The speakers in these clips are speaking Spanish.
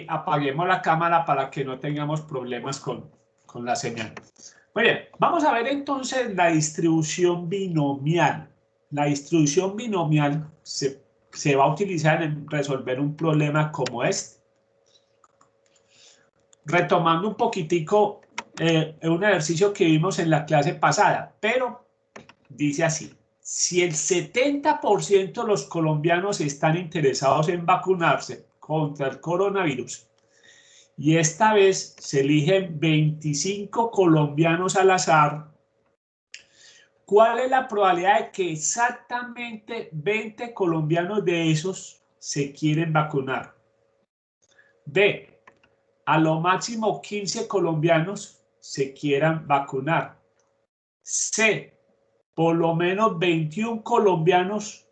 apaguemos la cámara para que no tengamos problemas con la señal. Muy bien, vamos a ver entonces la distribución binomial. La distribución binomial se va a utilizar en resolver un problema como este. Retomando un poquitico un ejercicio que vimos en la clase pasada, pero dice así: si el 70% de los colombianos están interesados en vacunarse contra el coronavirus y esta vez se eligen 25 colombianos al azar, ¿cuál es la probabilidad de que exactamente 20 colombianos de esos se quieren vacunar? B, a lo máximo 15 colombianos se quieran vacunar. C, por lo menos 21 colombianos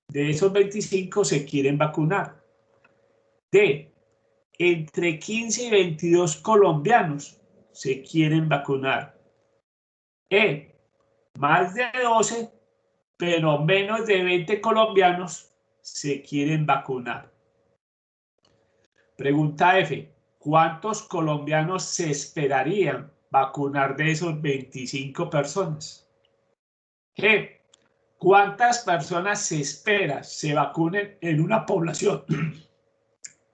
de esos 25 se quieren vacunar. D, entre 15 y 22 colombianos se quieren vacunar. E, más de 12, pero menos de 20 colombianos se quieren vacunar. Pregunta F, ¿cuántos colombianos se esperarían vacunar de esos 25 personas? G, ¿cuántas personas se espera se vacunen en una población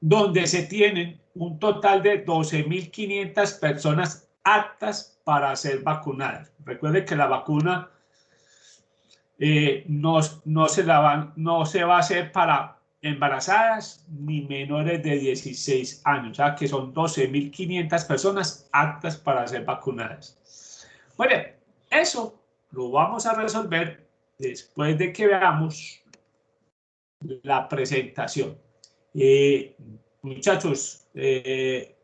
donde se tienen un total de 12.500 personas aptas para ser vacunadas? Recuerde que la vacuna no se va a hacer para embarazadas ni menores de 16 años, o sea que son 12.500 personas aptas para ser vacunadas. Muy bien, eso lo vamos a resolver después de que veamos la presentación. Muchachos,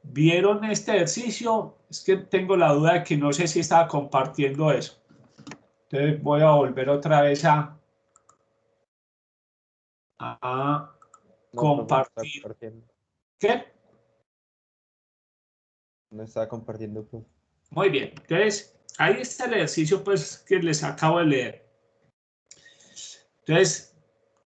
¿vieron este ejercicio? Es que tengo la duda de que no sé si estaba compartiendo eso. Entonces voy a volver otra vez a compartir. No, ¿Qué? no estaba compartiendo. Muy bien. Entonces, ahí está el ejercicio pues, que les acabo de leer. Entonces,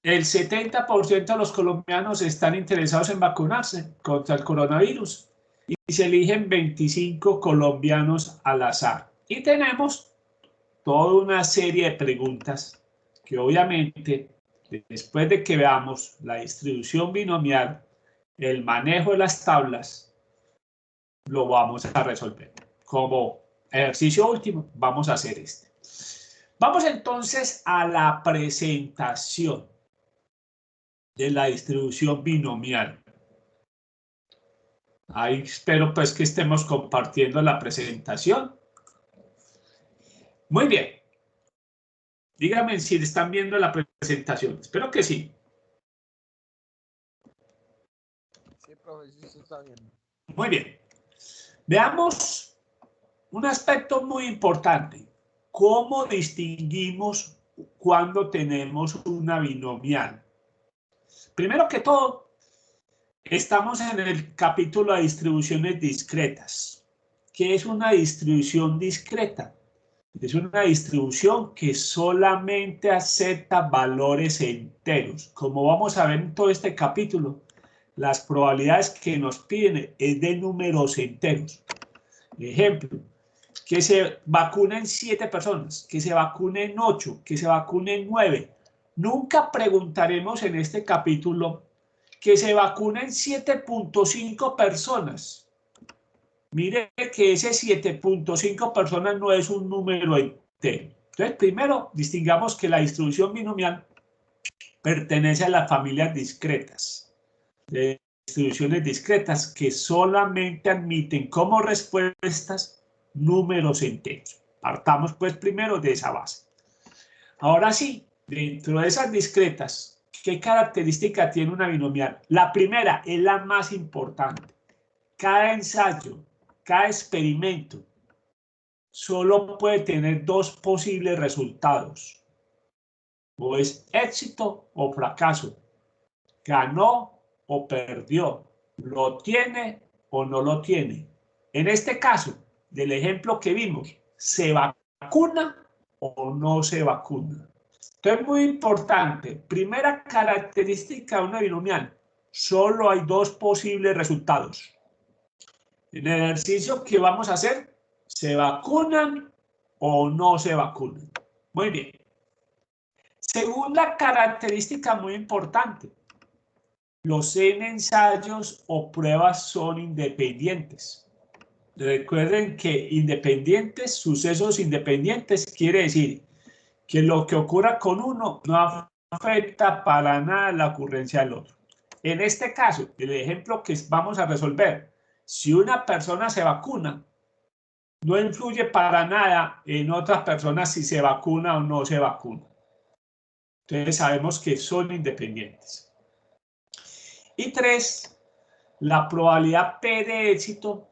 el 70% de los colombianos están interesados en vacunarse contra el coronavirus y se eligen 25 colombianos al azar. Y tenemos toda una serie de preguntas que obviamente, después de que veamos la distribución binomial, el manejo de las tablas, lo vamos a resolver. Como ejercicio último, vamos a hacer este. Vamos entonces a la presentación de la distribución binomial. Ahí espero pues que estemos compartiendo la presentación. Muy bien. Díganme si están viendo la presentación. Espero que sí. Sí, profe, sí se está viendo. Muy bien. Veamos un aspecto muy importante. ¿Cómo distinguimos cuando tenemos una binomial? Primero que todo, estamos en el capítulo de distribuciones discretas. ¿Qué es una distribución discreta? Es una distribución que solamente acepta valores enteros. Como vamos a ver en todo este capítulo, las probabilidades que nos piden es de números enteros. Ejemplo, que se vacunen 7 personas, que se vacunen 8, que se vacunen 9. Nunca preguntaremos en este capítulo que se vacunen 7.5 personas. Mire que ese 7.5 personas no es un número entero. Entonces, primero, distingamos que la distribución binomial pertenece a las familias discretas, de distribuciones discretas que solamente admiten como respuestas números enteros. Partamos pues primero de esa base. Ahora sí, dentro de esas discretas, ¿qué característica tiene una binomial? La primera es la más importante. Cada ensayo, cada experimento solo puede tener dos posibles resultados. O es éxito o fracaso. Ganó o perdió. Lo tiene o no lo tiene. En este caso, del ejemplo que vimos, ¿se vacuna o no se vacuna? Esto es muy importante. Primera característica de una binomial. Solo hay dos posibles resultados. En el ejercicio que vamos a hacer, ¿se vacunan o no se vacunan? Muy bien. Segunda característica muy importante. Los ensayos o pruebas son independientes. Recuerden que independientes, sucesos independientes, quiere decir que lo que ocurra con uno no afecta para nada la ocurrencia del otro. En este caso, el ejemplo que vamos a resolver, si una persona se vacuna, no influye para nada en otras personas si se vacuna o no se vacuna. Entonces sabemos que son independientes. Y 3, la probabilidad P de éxito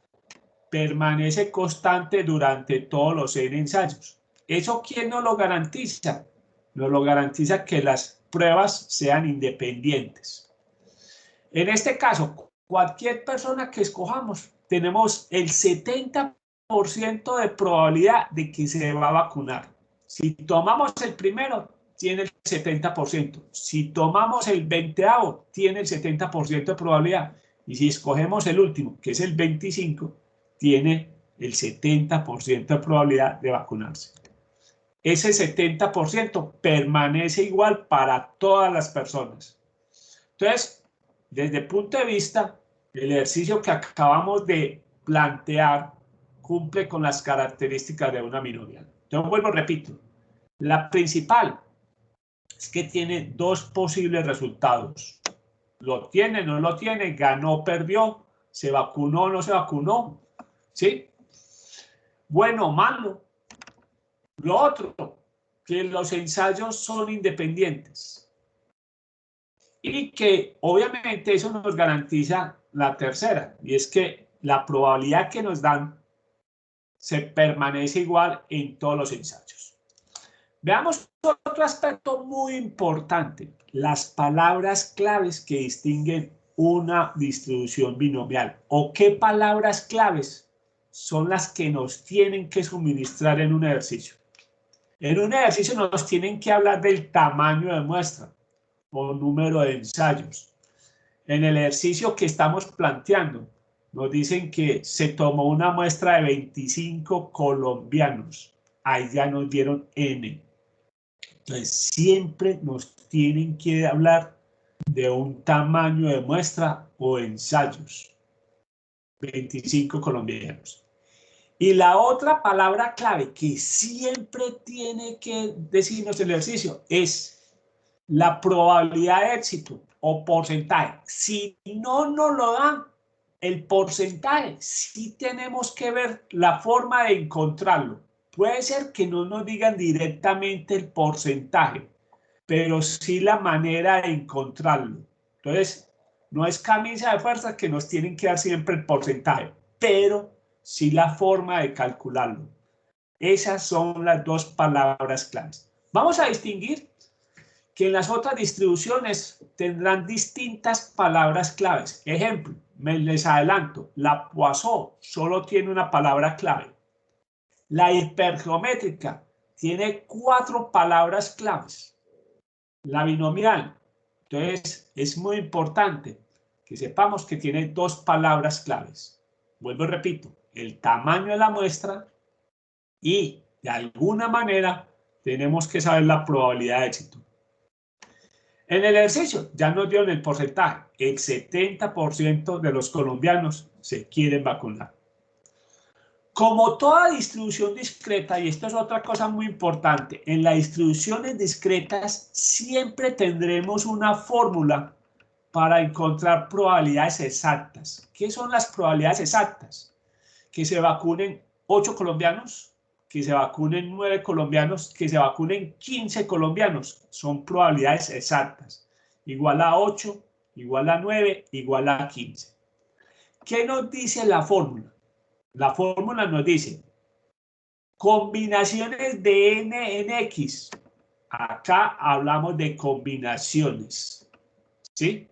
permanece constante durante todos los ensayos. ¿Eso quién nos lo garantiza? Nos lo garantiza que las pruebas sean independientes. En este caso, cualquier persona que escojamos, tenemos el 70% de probabilidad de que se va a vacunar. Si tomamos el primero, tiene el 70%. Si tomamos el 20avo, tiene el 70% de probabilidad. Y si escogemos el último, que es el 25, tiene el 70% de probabilidad de vacunarse. Ese 70% permanece igual para todas las personas. Entonces, desde el punto de vista, el ejercicio que acabamos de plantear cumple con las características de una binomial. Entonces, vuelvo, repito, la principal es que tiene dos posibles resultados. Lo tiene, no lo tiene, ganó, perdió, se vacunó, no se vacunó, ¿sí? Bueno o malo. Lo otro, que los ensayos son independientes y que obviamente eso nos garantiza la tercera, y es que la probabilidad que nos dan se permanece igual en todos los ensayos. Veamos otro aspecto muy importante, las palabras claves que distinguen una distribución binomial, o qué palabras claves son las que nos tienen que suministrar en un ejercicio. En un ejercicio nos tienen que hablar del tamaño de muestra o número de ensayos. En el ejercicio que estamos planteando, nos dicen que se tomó una muestra de 25 colombianos. Ahí ya nos dieron N. Entonces, siempre nos tienen que hablar de un tamaño de muestra o ensayos. 25 colombianos. Y la otra palabra clave que siempre tiene que decirnos el ejercicio es la probabilidad de éxito o porcentaje. Si no nos lo dan, el porcentaje, sí tenemos que ver la forma de encontrarlo. Puede ser que no nos digan directamente el porcentaje, pero sí la manera de encontrarlo. Entonces, no es camisa de fuerza que nos tienen que dar siempre el porcentaje, pero sí la forma de calcularlo. Esas son las dos palabras claves. Vamos a distinguir que en las otras distribuciones tendrán distintas palabras claves. Ejemplo, les adelanto, la Poisson solo tiene una palabra clave. La hipergeométrica tiene 4 palabras claves. La binomial, entonces, es muy importante que sepamos que tiene 2 palabras claves. Vuelvo y repito, el tamaño de la muestra y, de alguna manera, tenemos que saber la probabilidad de éxito. En el ejercicio ya nos dieron el porcentaje. El 70% de los colombianos se quieren vacunar. Como toda distribución discreta, y esto es otra cosa muy importante, en las distribuciones discretas siempre tendremos una fórmula para encontrar probabilidades exactas. ¿Qué son las probabilidades exactas? Que se vacunen 8 colombianos, que se vacunen 9 colombianos, que se vacunen 15 colombianos. Son probabilidades exactas. Igual a 8, igual a 9, igual a 15. ¿Qué nos dice la fórmula? La fórmula nos dice combinaciones de n en x. Acá hablamos de combinaciones, ¿sí?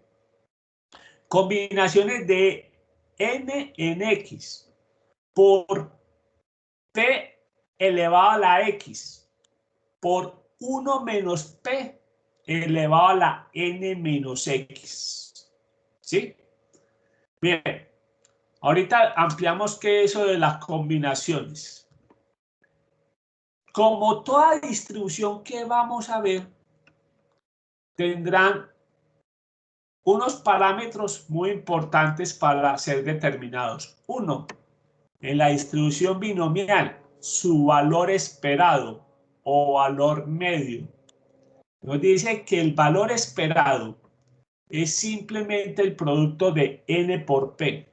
Combinaciones de n en x por p elevado a la x por 1 menos p elevado a la n menos x. ¿Sí? Bien, ahorita ampliamos qué es eso de las combinaciones. Como toda distribución que vamos a ver, tendrán unos parámetros muy importantes para ser determinados. Uno, en la distribución binomial, su valor esperado o valor medio. Nos dice que el valor esperado es simplemente el producto de n por p.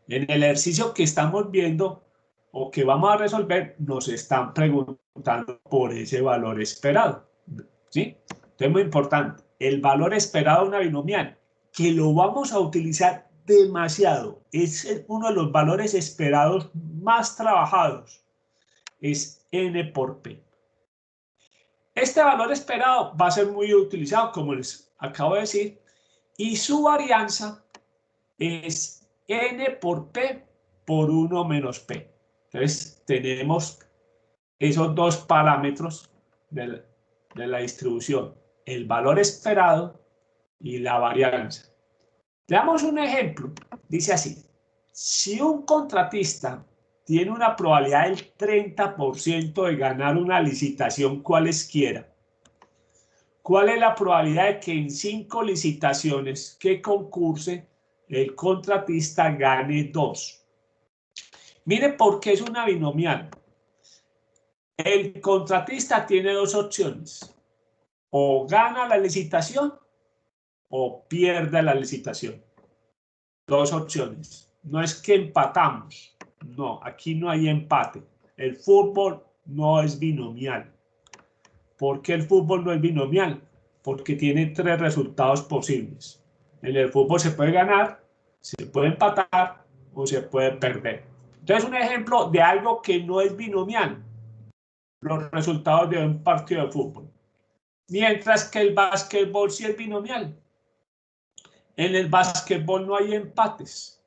En el ejercicio que estamos viendo o que vamos a resolver, nos están preguntando por ese valor esperado. ¿Sí? Entonces, muy importante, el valor esperado de una binomial, que lo vamos a utilizar demasiado, es uno de los valores esperados más trabajados, es n por p. Este valor esperado va a ser muy utilizado, como les acabo de decir, y su varianza es n por p por 1 menos p. Entonces, tenemos esos dos parámetros de la distribución, el valor esperado y la varianza. Veamos un ejemplo. Dice así, si un contratista tiene una probabilidad del 30% de ganar una licitación cualesquiera, ¿cuál es la probabilidad de que en 5 licitaciones que concurse el contratista gane 2? Mire por qué es una binomial. El contratista tiene dos opciones. O gana la licitación o pierde la licitación. Dos opciones. No es que empatamos. No, aquí no hay empate. El fútbol no es binomial. ¿Por qué el fútbol no es binomial? Porque tiene tres resultados posibles. En el fútbol se puede ganar, se puede empatar o se puede perder. Entonces, un ejemplo de algo que no es binomial. Los resultados de un partido de fútbol. Mientras que el básquetbol sí es binomial. En el básquetbol no hay empates.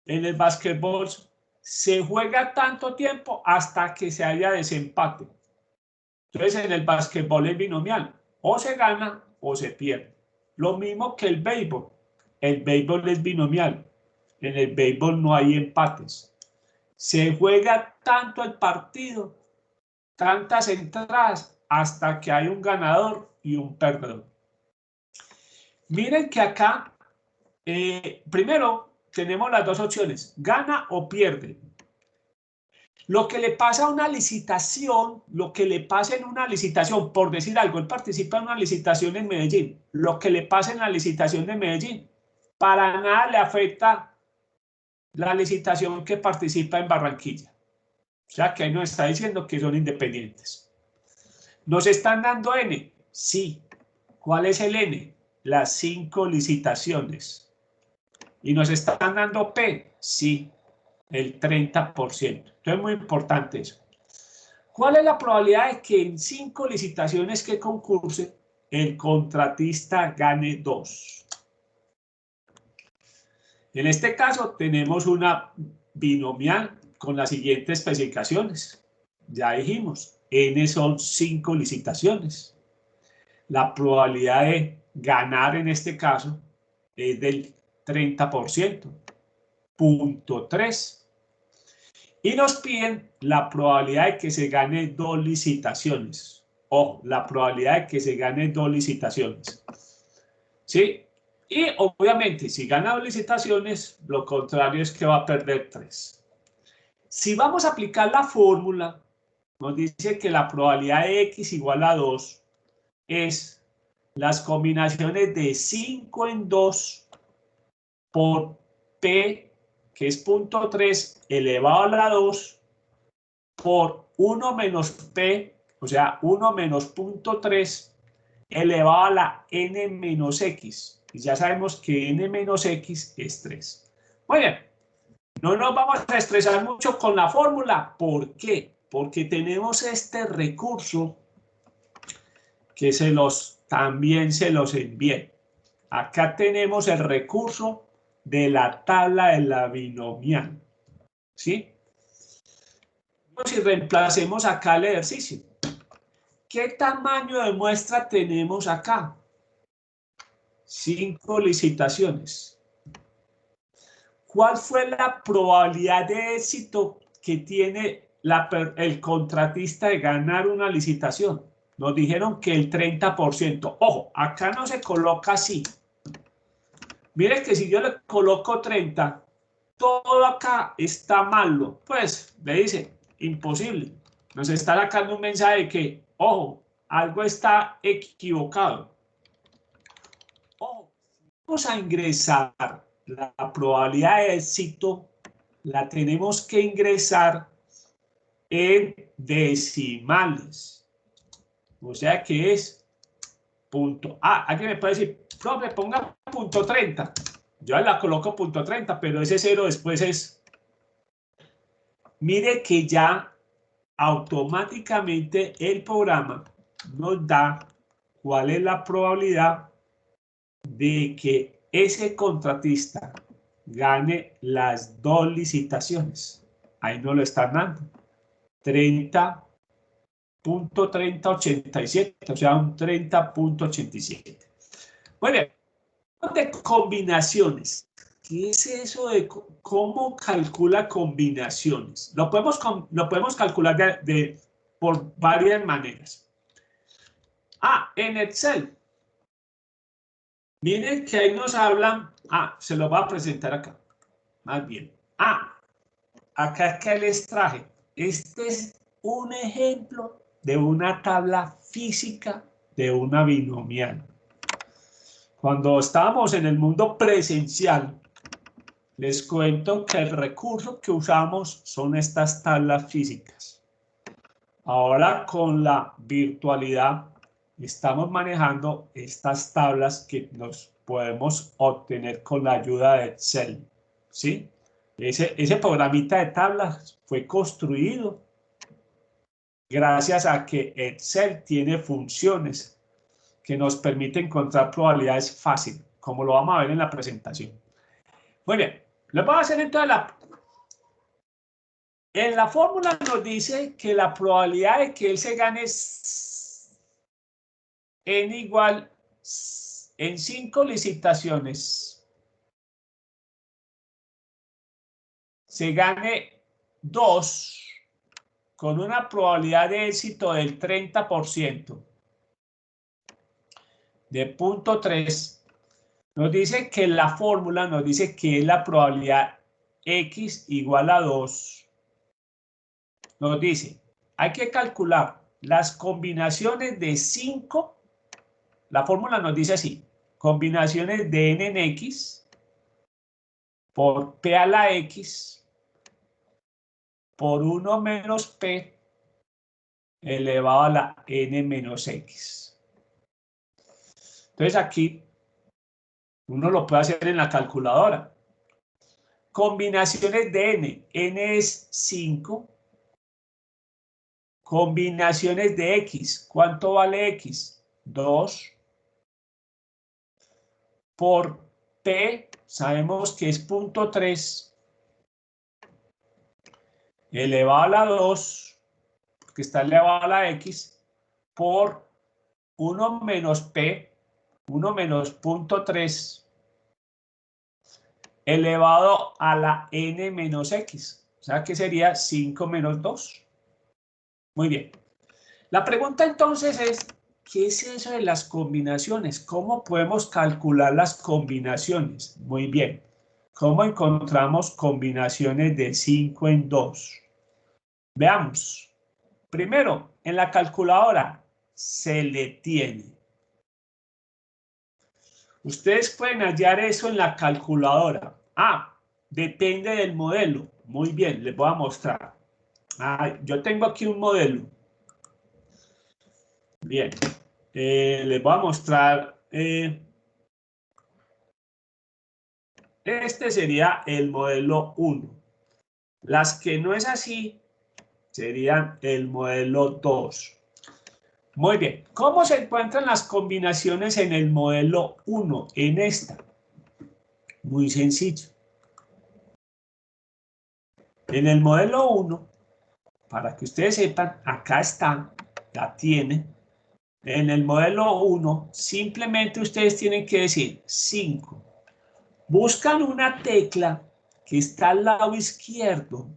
En el básquetbol se juega tanto tiempo hasta que se haya desempate. Entonces, en el básquetbol es binomial. O se gana o se pierde. Lo mismo que el béisbol. El béisbol es binomial. En el béisbol no hay empates. Se juega tanto el partido, tantas entradas, hasta que hay un ganador y un perdedor. Miren que acá, primero, tenemos las dos opciones, gana o pierde. Lo que le pasa a una licitación, lo que le pasa en una licitación, por decir algo, él participa en una licitación en Medellín, lo que le pasa en la licitación de Medellín, para nada le afecta la licitación que participa en Barranquilla. O sea que ahí nos está diciendo que son independientes. ¿Nos están dando N? Sí. ¿Cuál es el N? Las 5 licitaciones. ¿Y nos están dando P? Sí, el 30%. Entonces es muy importante eso. ¿Cuál es la probabilidad de que en 5 licitaciones que concurse el contratista gane 2? En este caso tenemos una binomial con las siguientes especificaciones. Ya dijimos, N son 5 licitaciones. La probabilidad de ganar en este caso es del 30%, 0.3. Y nos piden la probabilidad de que se gane 2 licitaciones. Ojo, la probabilidad de que se gane 2 licitaciones. ¿Sí? Y obviamente, si gana 2 licitaciones, lo contrario es que va a perder 3. Si vamos a aplicar la fórmula, nos dice que la probabilidad de x igual a 2 es las combinaciones de 5 en 2 por p, que es 0.3 elevado a la 2, por 1 menos p, o sea, 1 menos 0.3 elevado a la n menos x. Y ya sabemos que n menos x es 3. Muy bien, no nos vamos a estresar mucho con la fórmula. ¿Por qué? Porque tenemos este recurso que también se los envié. Acá tenemos el recurso de la tabla de la binomial. ¿Sí? Si reemplacemos acá el ejercicio. ¿Qué tamaño de muestra tenemos acá? 5 licitaciones. ¿Cuál fue la probabilidad de éxito que tiene el contratista de ganar una licitación? Nos dijeron que el 30%. Ojo, acá no se coloca así. Miren que si yo le coloco 30, todo acá está malo. Pues le dice, imposible. Nos está sacando un mensaje de que, ojo, algo está equivocado. Ojo, vamos a ingresar la probabilidad de éxito, la tenemos que ingresar en decimales. O sea que es punto. Aquí me puede decir, profe, ponga punto 30. Yo la coloco punto 30, pero ese 0 después es. Mire que ya automáticamente el programa nos da cuál es la probabilidad de que ese contratista gane las 2 licitaciones. Ahí no lo están dando. 30.3087, o sea, un 30.87. Muy bien. De combinaciones. ¿Qué es eso de cómo calcula combinaciones? Lo podemos calcular por varias maneras. En Excel. Miren que ahí nos hablan. Se lo voy a presentar acá. Más bien. Acá que les traje. Este es un ejemplo de una tabla física de una binomial. Cuando estábamos en el mundo presencial, les cuento que el recurso que usamos son estas tablas físicas. Ahora con la virtualidad estamos manejando estas tablas que nos podemos obtener con la ayuda de Excel. ¿Sí? Ese programita de tablas fue construido gracias a que Excel tiene funciones que nos permiten encontrar probabilidades fáciles, como lo vamos a ver en la presentación. Muy bien, lo vamos a hacer entonces en la fórmula nos dice que la probabilidad de que él se gane n igual en 5 licitaciones, se gane 2 con una probabilidad de éxito del 30%. De 0.3 nos dice que la fórmula nos dice que es la probabilidad x igual a 2. Nos dice, hay que calcular las combinaciones de 5. La fórmula nos dice así, combinaciones de n en x por p a la x por 1 menos p elevado a la n menos x. Entonces aquí uno lo puede hacer en la calculadora. Combinaciones de n es 5. Combinaciones de x, ¿cuánto vale x? 2. Por p, sabemos que es 0.3 elevado a la 2, que está elevado a la x, por 1 menos p, 1 menos 0.3 elevado a la n menos x. O sea que sería 5 menos 2. Muy bien. La pregunta entonces es, ¿qué es eso de las combinaciones? ¿Cómo podemos calcular las combinaciones? Muy bien. ¿Cómo encontramos combinaciones de 5 en 2? Veamos. Primero, en la calculadora se le tiene. Ustedes pueden hallar eso en la calculadora. Depende del modelo. Muy bien, les voy a mostrar. Yo tengo aquí un modelo. Bien, les voy a mostrar. Este sería el modelo 1. Las que no es así serían el modelo 2. Muy bien, ¿cómo se encuentran las combinaciones en el modelo 1? En esta. Muy sencillo. En el modelo 1, para que ustedes sepan, acá está, la tiene. En el modelo 1, simplemente ustedes tienen que decir 5. Buscan una tecla que está al lado izquierdo,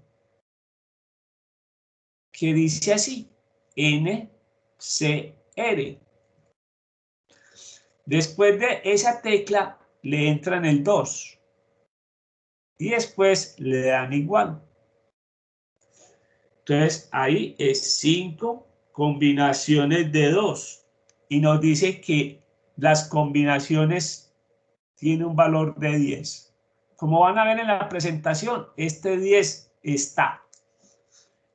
que dice así, NCR. Después de esa tecla, le entran el 2. Y después le dan igual. Entonces, ahí es 5 combinaciones de 2. Y nos dice que las combinaciones tienen un valor de 10. Como van a ver en la presentación, este 10 está.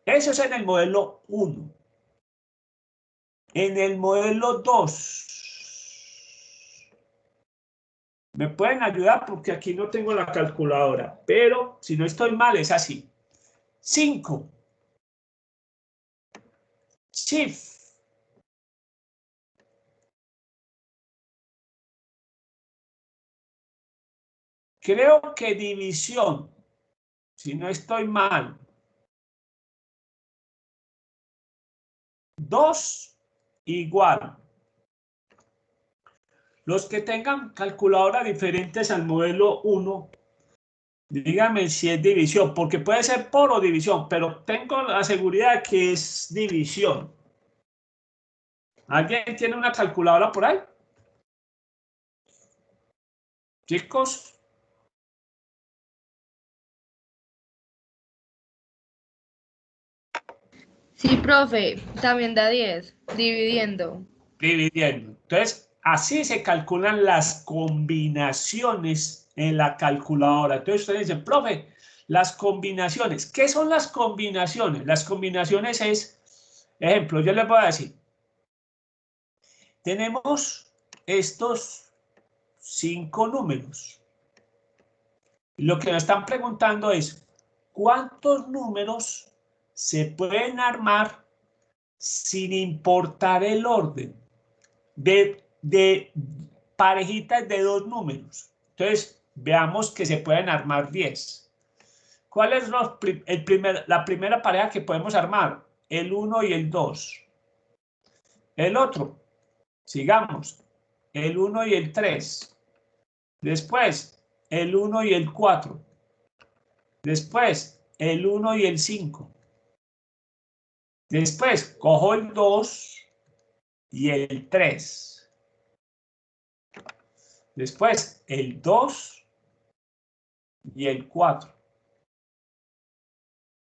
Eso es en el modelo 1. En el modelo 2, me pueden ayudar porque aquí no tengo la calculadora, pero si no estoy mal es así. 5. Shift. Creo que división, si no estoy mal. 2 igual. Los que tengan calculadora diferentes al modelo 1, díganme si es división, porque puede ser por o división, pero tengo la seguridad que es división. ¿Alguien tiene una calculadora por ahí? Chicos. Sí, profe, también da 10, dividiendo. Dividiendo. Entonces, así se calculan las combinaciones en la calculadora. Entonces, ustedes dicen, profe, las combinaciones. ¿Qué son las combinaciones? Las combinaciones es, ejemplo, yo les voy a decir, tenemos estos 5 números. Lo que nos están preguntando es, ¿cuántos números se pueden armar sin importar el orden? De parejitas de 2 números. Entonces, veamos que se pueden armar 10. ¿Cuál es la primera pareja que podemos armar? El 1 y el 2. El otro, sigamos, el 1 y el 3. Después, el 1 y el 4. Después, el 1 y el 5. Después, cojo el 2 y el 3. Después, el 2 y el 4.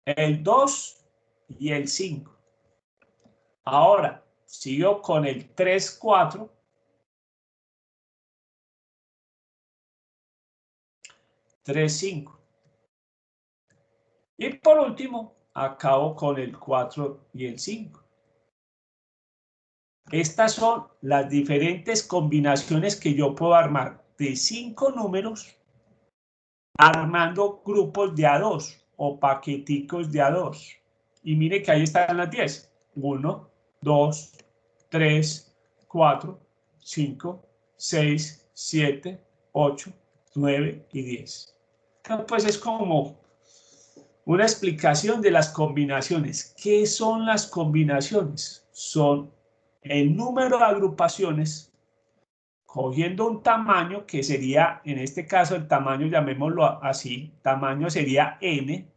El 2 y el 5. Ahora, sigo con el 3, 4. 3, 5. Y por último, acabo con el 4 y el 5. Estas son las diferentes combinaciones que yo puedo armar de 5 números armando grupos de A2 o paqueticos de A2. Y mire que ahí están las 10. 1, 2, 3, 4, 5, 6, 7, 8, 9 y 10. Pues es como una explicación de las combinaciones. ¿Qué son las combinaciones? Son el número de agrupaciones cogiendo un tamaño que sería, en este caso, el tamaño, llamémoslo así, tamaño sería n.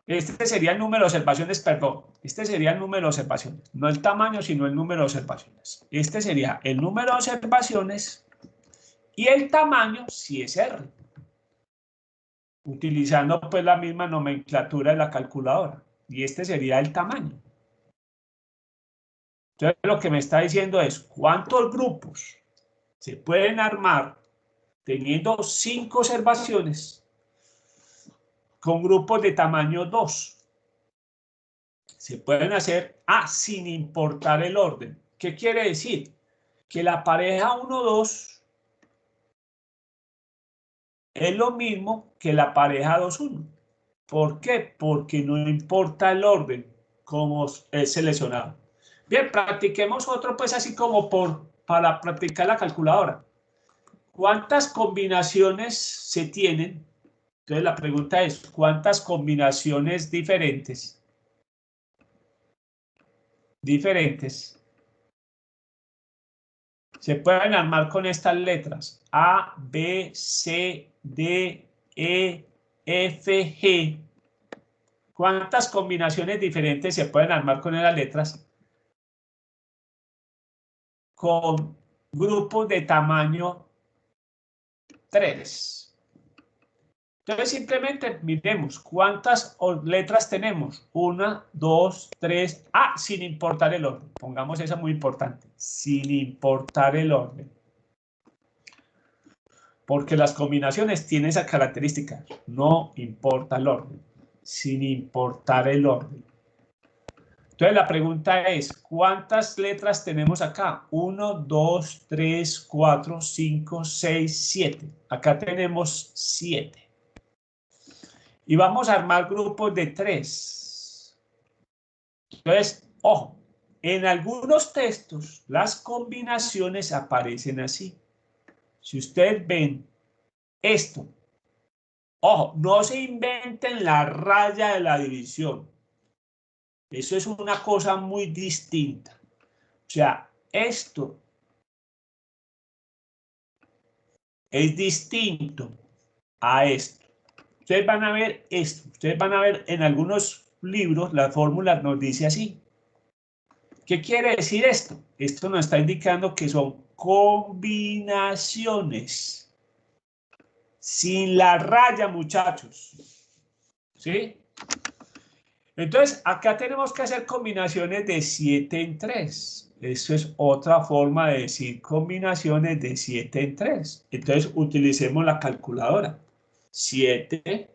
Este sería el número de observaciones, perdón, este sería el número de observaciones, no el tamaño, sino el número de observaciones. Este sería el número de observaciones y el tamaño si es R, utilizando pues la misma nomenclatura de la calculadora. Y este sería el tamaño. Entonces lo que me está diciendo es cuántos grupos se pueden armar teniendo 5 observaciones con grupos de tamaño 2. Se pueden hacer sin importar el orden. ¿Qué quiere decir? Que la pareja 1-2 es lo mismo que la pareja 2-1. ¿Por qué? Porque no importa el orden como es seleccionado. Bien, practiquemos otro pues así como para practicar la calculadora. ¿Cuántas combinaciones se tienen? Entonces la pregunta es, ¿cuántas combinaciones diferentes diferentes se pueden armar con estas letras A, B, C, D, E, F, G. ¿Cuántas combinaciones diferentes se pueden armar con esas letras? Con grupos de tamaño 3. Entonces simplemente miremos cuántas letras tenemos. 1, 2, 3. Ah, sin importar el orden. Pongamos eso muy importante. Sin importar el orden. Porque las combinaciones tienen esa característica. No importa el orden. Sin importar el orden. Entonces la pregunta es, ¿cuántas letras tenemos acá? 1, 2, 3, 4, 5, 6, 7. Acá tenemos 7. Y vamos a armar grupos de 3. Entonces, ojo, en algunos textos las combinaciones aparecen así. Si ustedes ven esto, ojo, no se inventen la raya de la división. Eso es una cosa muy distinta. O sea, esto es distinto a esto. Ustedes van a ver esto. Ustedes van a ver en algunos libros la fórmula nos dice así. ¿Qué quiere decir esto? Esto nos está indicando que son combinaciones. Sin la raya, muchachos. ¿Sí? Entonces, acá tenemos que hacer combinaciones de 7 en 3. Eso es otra forma de decir combinaciones de 7 en 3. Entonces, utilicemos la calculadora. 7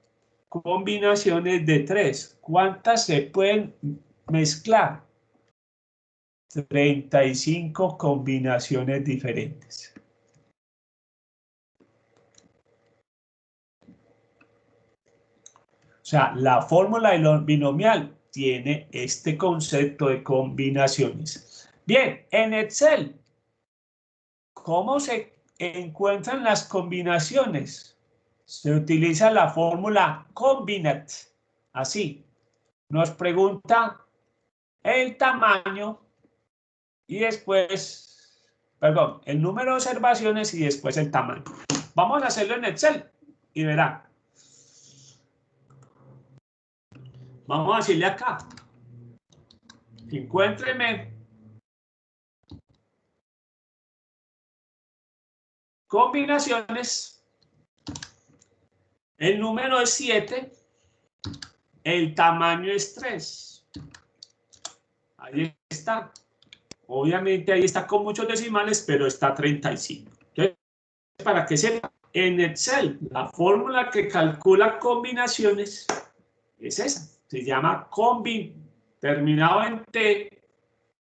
combinaciones de 3. ¿Cuántas se pueden mezclar? 35 combinaciones diferentes. O sea, la fórmula del binomial tiene este concepto de combinaciones. Bien, en Excel, ¿cómo se encuentran las combinaciones? Se utiliza la fórmula combinate. Así, nos pregunta el tamaño y después, perdón, el número de observaciones y después el tamaño. Vamos a hacerlo en Excel y verán. Vamos a decirle acá. Encuéntreme combinaciones. El número es 7. El tamaño es 3. Ahí está. Obviamente ahí está con muchos decimales, pero está 35. Entonces, para que sepa, en Excel, la fórmula que calcula combinaciones es esa. Se llama combin. Terminado en T,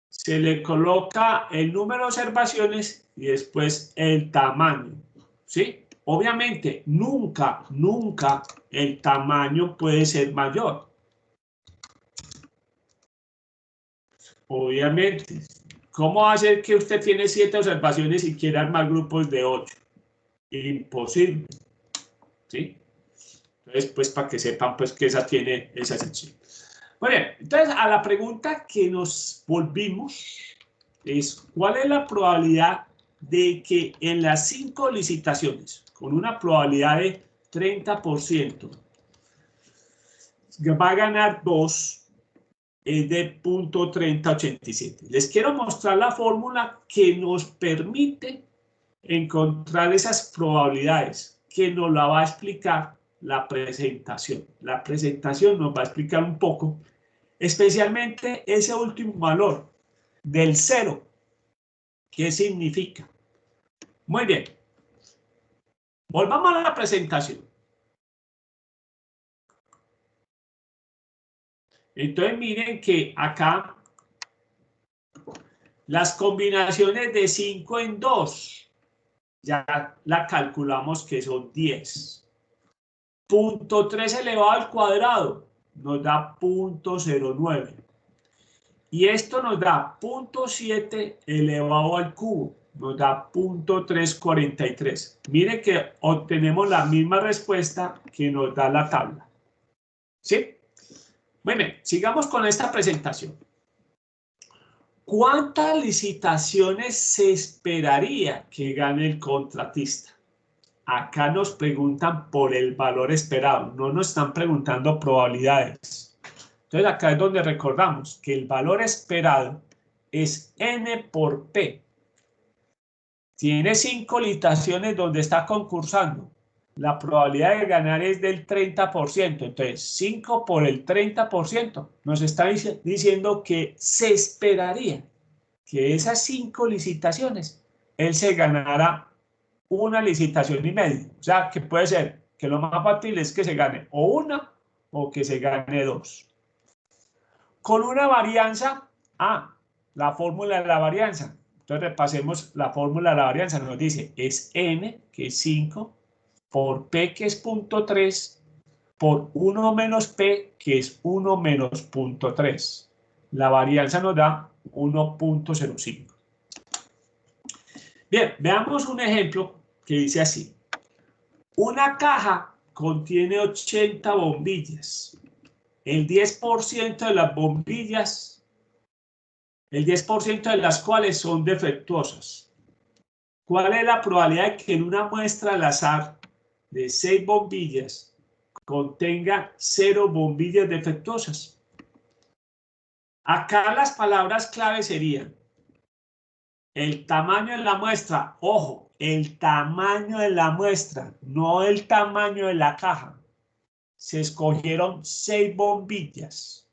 se le coloca el número de observaciones y después el tamaño. ¿Sí? Obviamente, nunca el tamaño puede ser mayor. Obviamente. ¿Cómo hacer que usted tiene 7 observaciones y quiere armar grupos de 8? Imposible. ¿Sí? Entonces, pues para que sepan pues que esa tiene esa sección. Muy bien, entonces a la pregunta que nos volvimos es ¿cuál es la probabilidad de que en las 5 licitaciones, con una probabilidad de 30%, va a ganar 2? Es de 0.3087. Les quiero mostrar la fórmula que nos permite encontrar esas probabilidades, que nos la va a explicar la presentación. La presentación nos va a explicar un poco, especialmente ese último valor del 0. ¿Qué significa? Muy bien. Volvamos a la presentación. Entonces miren que acá las combinaciones de 5 en 2 ya la calculamos que son 10. 0.3 elevado al cuadrado nos da 0.09. Y esto nos da 0.7 elevado al cubo. Nos da 0.343. Mire que obtenemos la misma respuesta que nos da la tabla. ¿Sí? Muy bien, sigamos con esta presentación. ¿Cuántas licitaciones se esperaría que gane el contratista? Acá nos preguntan por el valor esperado, no nos están preguntando probabilidades. Entonces acá es donde recordamos que el valor esperado es N por P. Tiene 5 licitaciones donde está concursando. La probabilidad de ganar es del 30%. Entonces, 5 por el 30% nos está diciendo que se esperaría que esas 5 licitaciones, él se ganara una licitación y media. O sea, que puede ser que lo más fácil es que se gane o una o que se gane 2. Con una varianza, la fórmula de la varianza. Entonces repasemos la fórmula de la varianza. Nos dice, es N, que es 5, por P, que es 0.3, por 1 menos P, que es 1 menos 0.3. La varianza nos da 1.05. Bien, veamos un ejemplo que dice así. Una caja contiene 80 bombillas. El 10% de las bombillas, el 10% de las cuales son defectuosas. ¿Cuál es la probabilidad de que en una muestra al azar de 6 bombillas contenga 0 bombillas defectuosas? Acá las palabras clave serían el tamaño de la muestra. Ojo, el tamaño de la muestra, no el tamaño de la caja. Se escogieron 6 bombillas.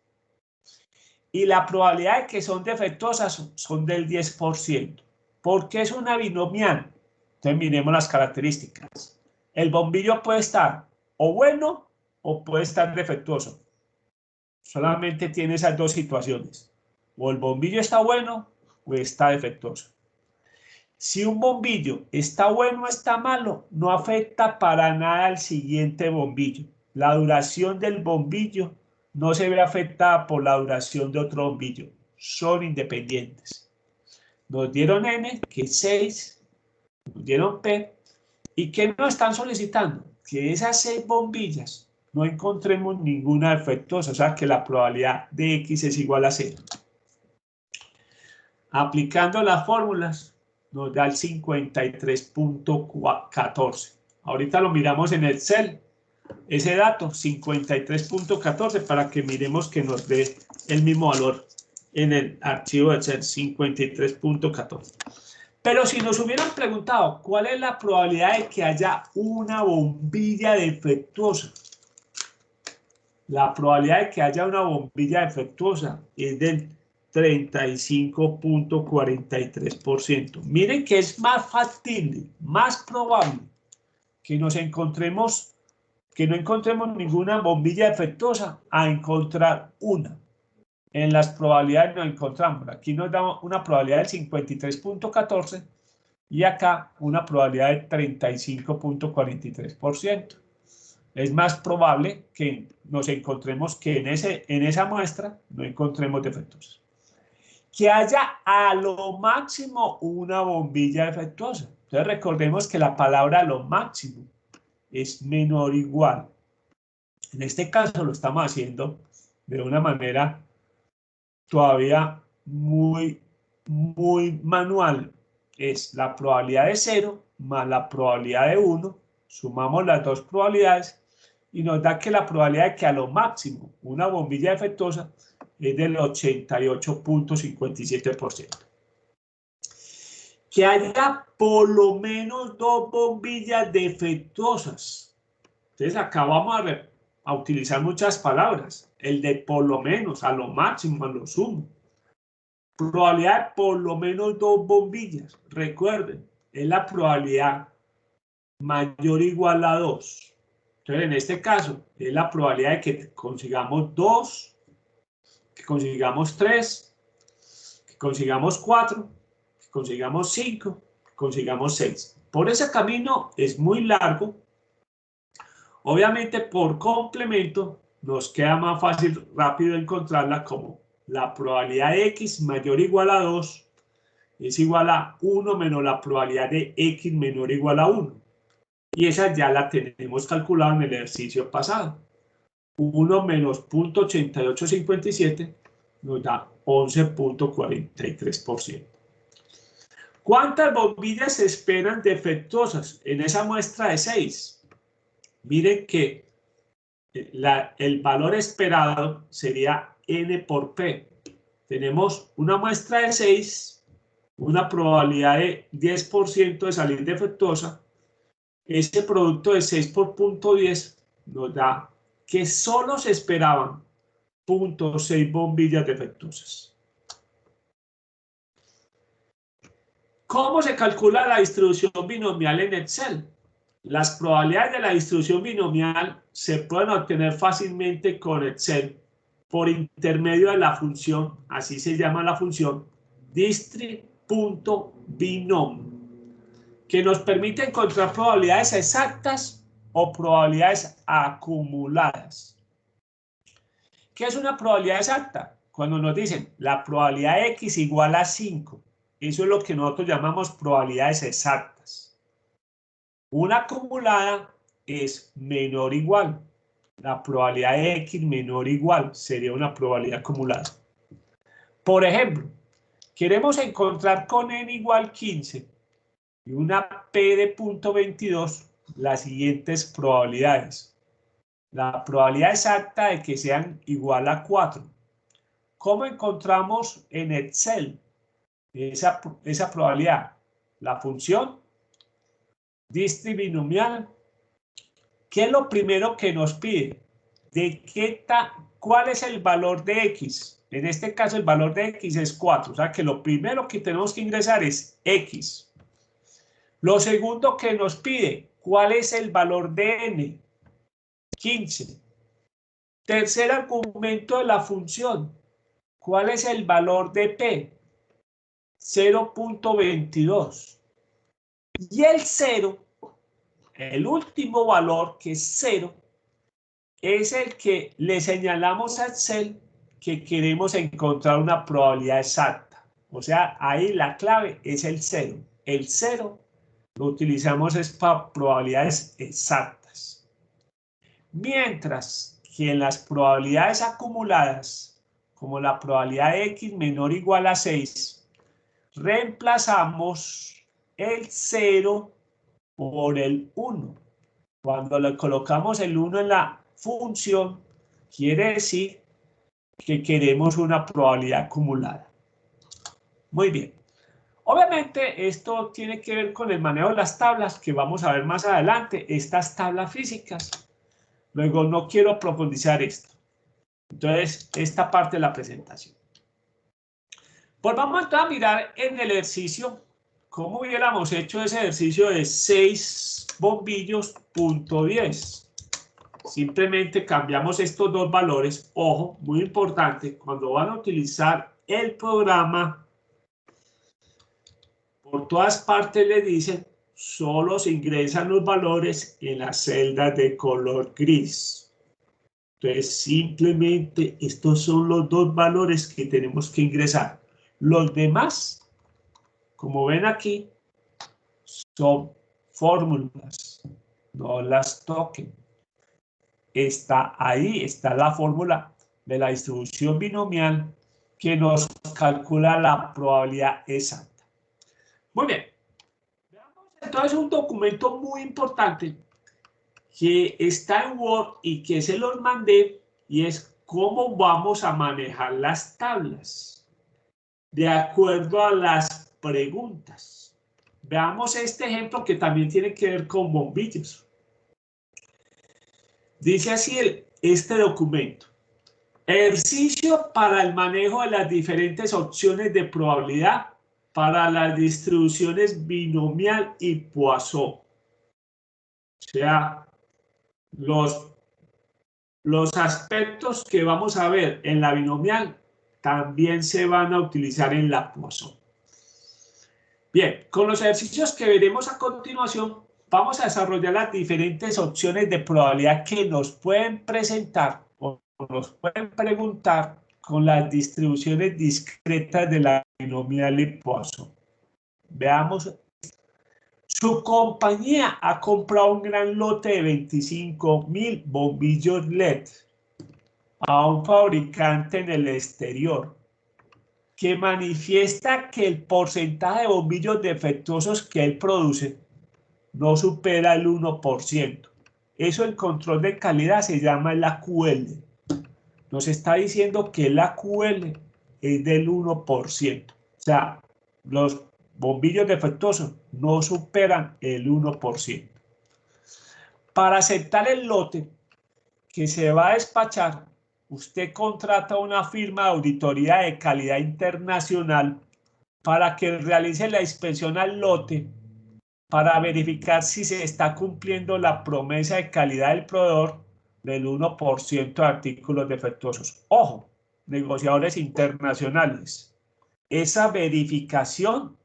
Y la probabilidad de que son defectuosas son del 10%. ¿Por qué es una binomial? Entonces miremos las características. El bombillo puede estar o bueno o puede estar defectuoso. Solamente tiene esas dos situaciones. O el bombillo está bueno o está defectuoso. Si un bombillo está bueno o está malo, no afecta para nada al siguiente bombillo. La duración del bombillo no se ve afectada por la duración de otro bombillo. Son independientes. Nos dieron N, que es 6, nos dieron P, y ¿qué nos están solicitando? Que esas 6 bombillas no encontremos ninguna defectuosa, o sea que la probabilidad de X es igual a 0. Aplicando las fórmulas, nos da el 53.14. Ahorita lo miramos en Excel, ese dato, 53.14, para que miremos que nos dé el mismo valor en el archivo de Excel, 53.14. Pero si nos hubieran preguntado cuál es la probabilidad de que haya una bombilla defectuosa, la probabilidad de que haya una bombilla defectuosa es del 35.43%. Miren que es más factible, más probable que no encontremos ninguna bombilla defectuosa a encontrar una. En las probabilidades nos encontramos. Aquí nos da una probabilidad del 53.14 y acá una probabilidad del 35.43%. Es más probable que nos encontremos que en esa muestra no encontremos defectos. Que haya a lo máximo una bombilla defectuosa. Entonces recordemos que la palabra a lo máximo es menor o igual. En este caso lo estamos haciendo de una manera todavía muy manual. Es la probabilidad de 0 más la probabilidad de 1. Sumamos las dos probabilidades y nos da que la probabilidad de que a lo máximo una bombilla defectuosa es del 88.57%. Que haya por lo menos 2 bombillas defectuosas. Entonces acá vamos a utilizar muchas palabras. El de por lo menos, a lo máximo, a lo sumo. Probabilidad de por lo menos 2 bombillas. Recuerden, es la probabilidad mayor o igual a 2. Entonces, en este caso, es la probabilidad de que consigamos 2, que consigamos 3, que consigamos 4, que consigamos 5, que consigamos 6. Por ese camino es muy largo. Obviamente, por complemento, nos queda más fácil, rápido encontrarla como la probabilidad de X mayor o igual a 2 es igual a 1 menos la probabilidad de X menor o igual a 1. Y esa ya la tenemos calculada en el ejercicio pasado. 1 menos 0.8857 nos da 11.43%. ¿Cuántas bombillas se esperan defectuosas en esa muestra de 6? Miren que el valor esperado sería N por P. Tenemos una muestra de 6, una probabilidad de 10% de salir defectuosa. Ese producto de 6 por 0.10 nos da que solo se esperaban 0.6 bombillas defectuosas. ¿Cómo se calcula la distribución binomial en Excel? Las probabilidades de la distribución binomial se pueden obtener fácilmente con Excel por intermedio de la función, así se llama la función, distri.binom, que nos permite encontrar probabilidades exactas o probabilidades acumuladas. ¿Qué es una probabilidad exacta? Cuando nos dicen la probabilidad de X igual a 5. Eso es lo que nosotros llamamos probabilidades exactas. Una acumulada es menor o igual. La probabilidad de X menor o igual sería una probabilidad acumulada. Por ejemplo, queremos encontrar con N igual 15 y una P de 0.22 las siguientes probabilidades. La probabilidad exacta de que sean igual a 4. ¿Cómo encontramos en Excel esa probabilidad? La función distribinomial. ¿Qué es lo primero que nos pide? ¿Cuál es el valor de X? En este caso el valor de X es 4. O sea que lo primero que tenemos que ingresar es X. Lo segundo que nos pide, ¿cuál es el valor de N? 15. Tercer argumento de la función, ¿cuál es el valor de P? 0.22. Y el 0, el último valor, que es 0, es el que le señalamos a Excel que queremos encontrar una probabilidad exacta. O sea, ahí la clave es el 0. El 0 lo utilizamos es para probabilidades exactas. Mientras que en las probabilidades acumuladas, como la probabilidad de X menor o igual a 6, reemplazamos el 0 por el 1. Cuando le colocamos el 1 en la función, quiere decir que queremos una probabilidad acumulada. Muy bien. Obviamente esto tiene que ver con el manejo de las tablas que vamos a ver más adelante, estas tablas físicas. Luego no quiero profundizar esto. Entonces, esta parte de la presentación. Pues vamos a mirar en el ejercicio cómo hubiéramos hecho ese ejercicio de 6 bombillos punto 10. Simplemente cambiamos estos dos valores. Ojo, muy importante, cuando van a utilizar el programa, por todas partes le dicen, solo se ingresan los valores en las celdas de color gris. Entonces, simplemente estos son los dos valores que tenemos que ingresar. Los demás, como ven aquí, son fórmulas, no las toquen. Ahí está la fórmula de la distribución binomial que nos calcula la probabilidad exacta. Muy bien. Veamos entonces un documento muy importante que está en Word y que se los mandé, y es cómo vamos a manejar las tablas de acuerdo a las preguntas. Veamos este ejemplo que también tiene que ver con bombillos. Dice así este documento. Ejercicio para el manejo de las diferentes opciones de probabilidad para las distribuciones binomial y Poisson. O sea, los aspectos que vamos a ver en la binomial también se van a utilizar en la Poisson. Bien, con los ejercicios que veremos a continuación, vamos a desarrollar las diferentes opciones de probabilidad que nos pueden presentar o nos pueden preguntar con las distribuciones discretas de la binomial y Poisson. Veamos. Su compañía ha comprado un gran lote de 25.000 bombillos LED. a un fabricante en el exterior que manifiesta que el porcentaje de bombillos defectuosos que él produce no supera el 1%. Eso en control de calidad se llama la QL. Nos está diciendo que la QL es del 1%. O sea, los bombillos defectuosos no superan el 1%. Para aceptar el lote que se va a despachar, usted contrata una firma de auditoría de calidad internacional para que realice la inspección al lote para verificar si se está cumpliendo la promesa de calidad del proveedor del 1% de artículos defectuosos. Ojo, negociadores internacionales. Esa verificación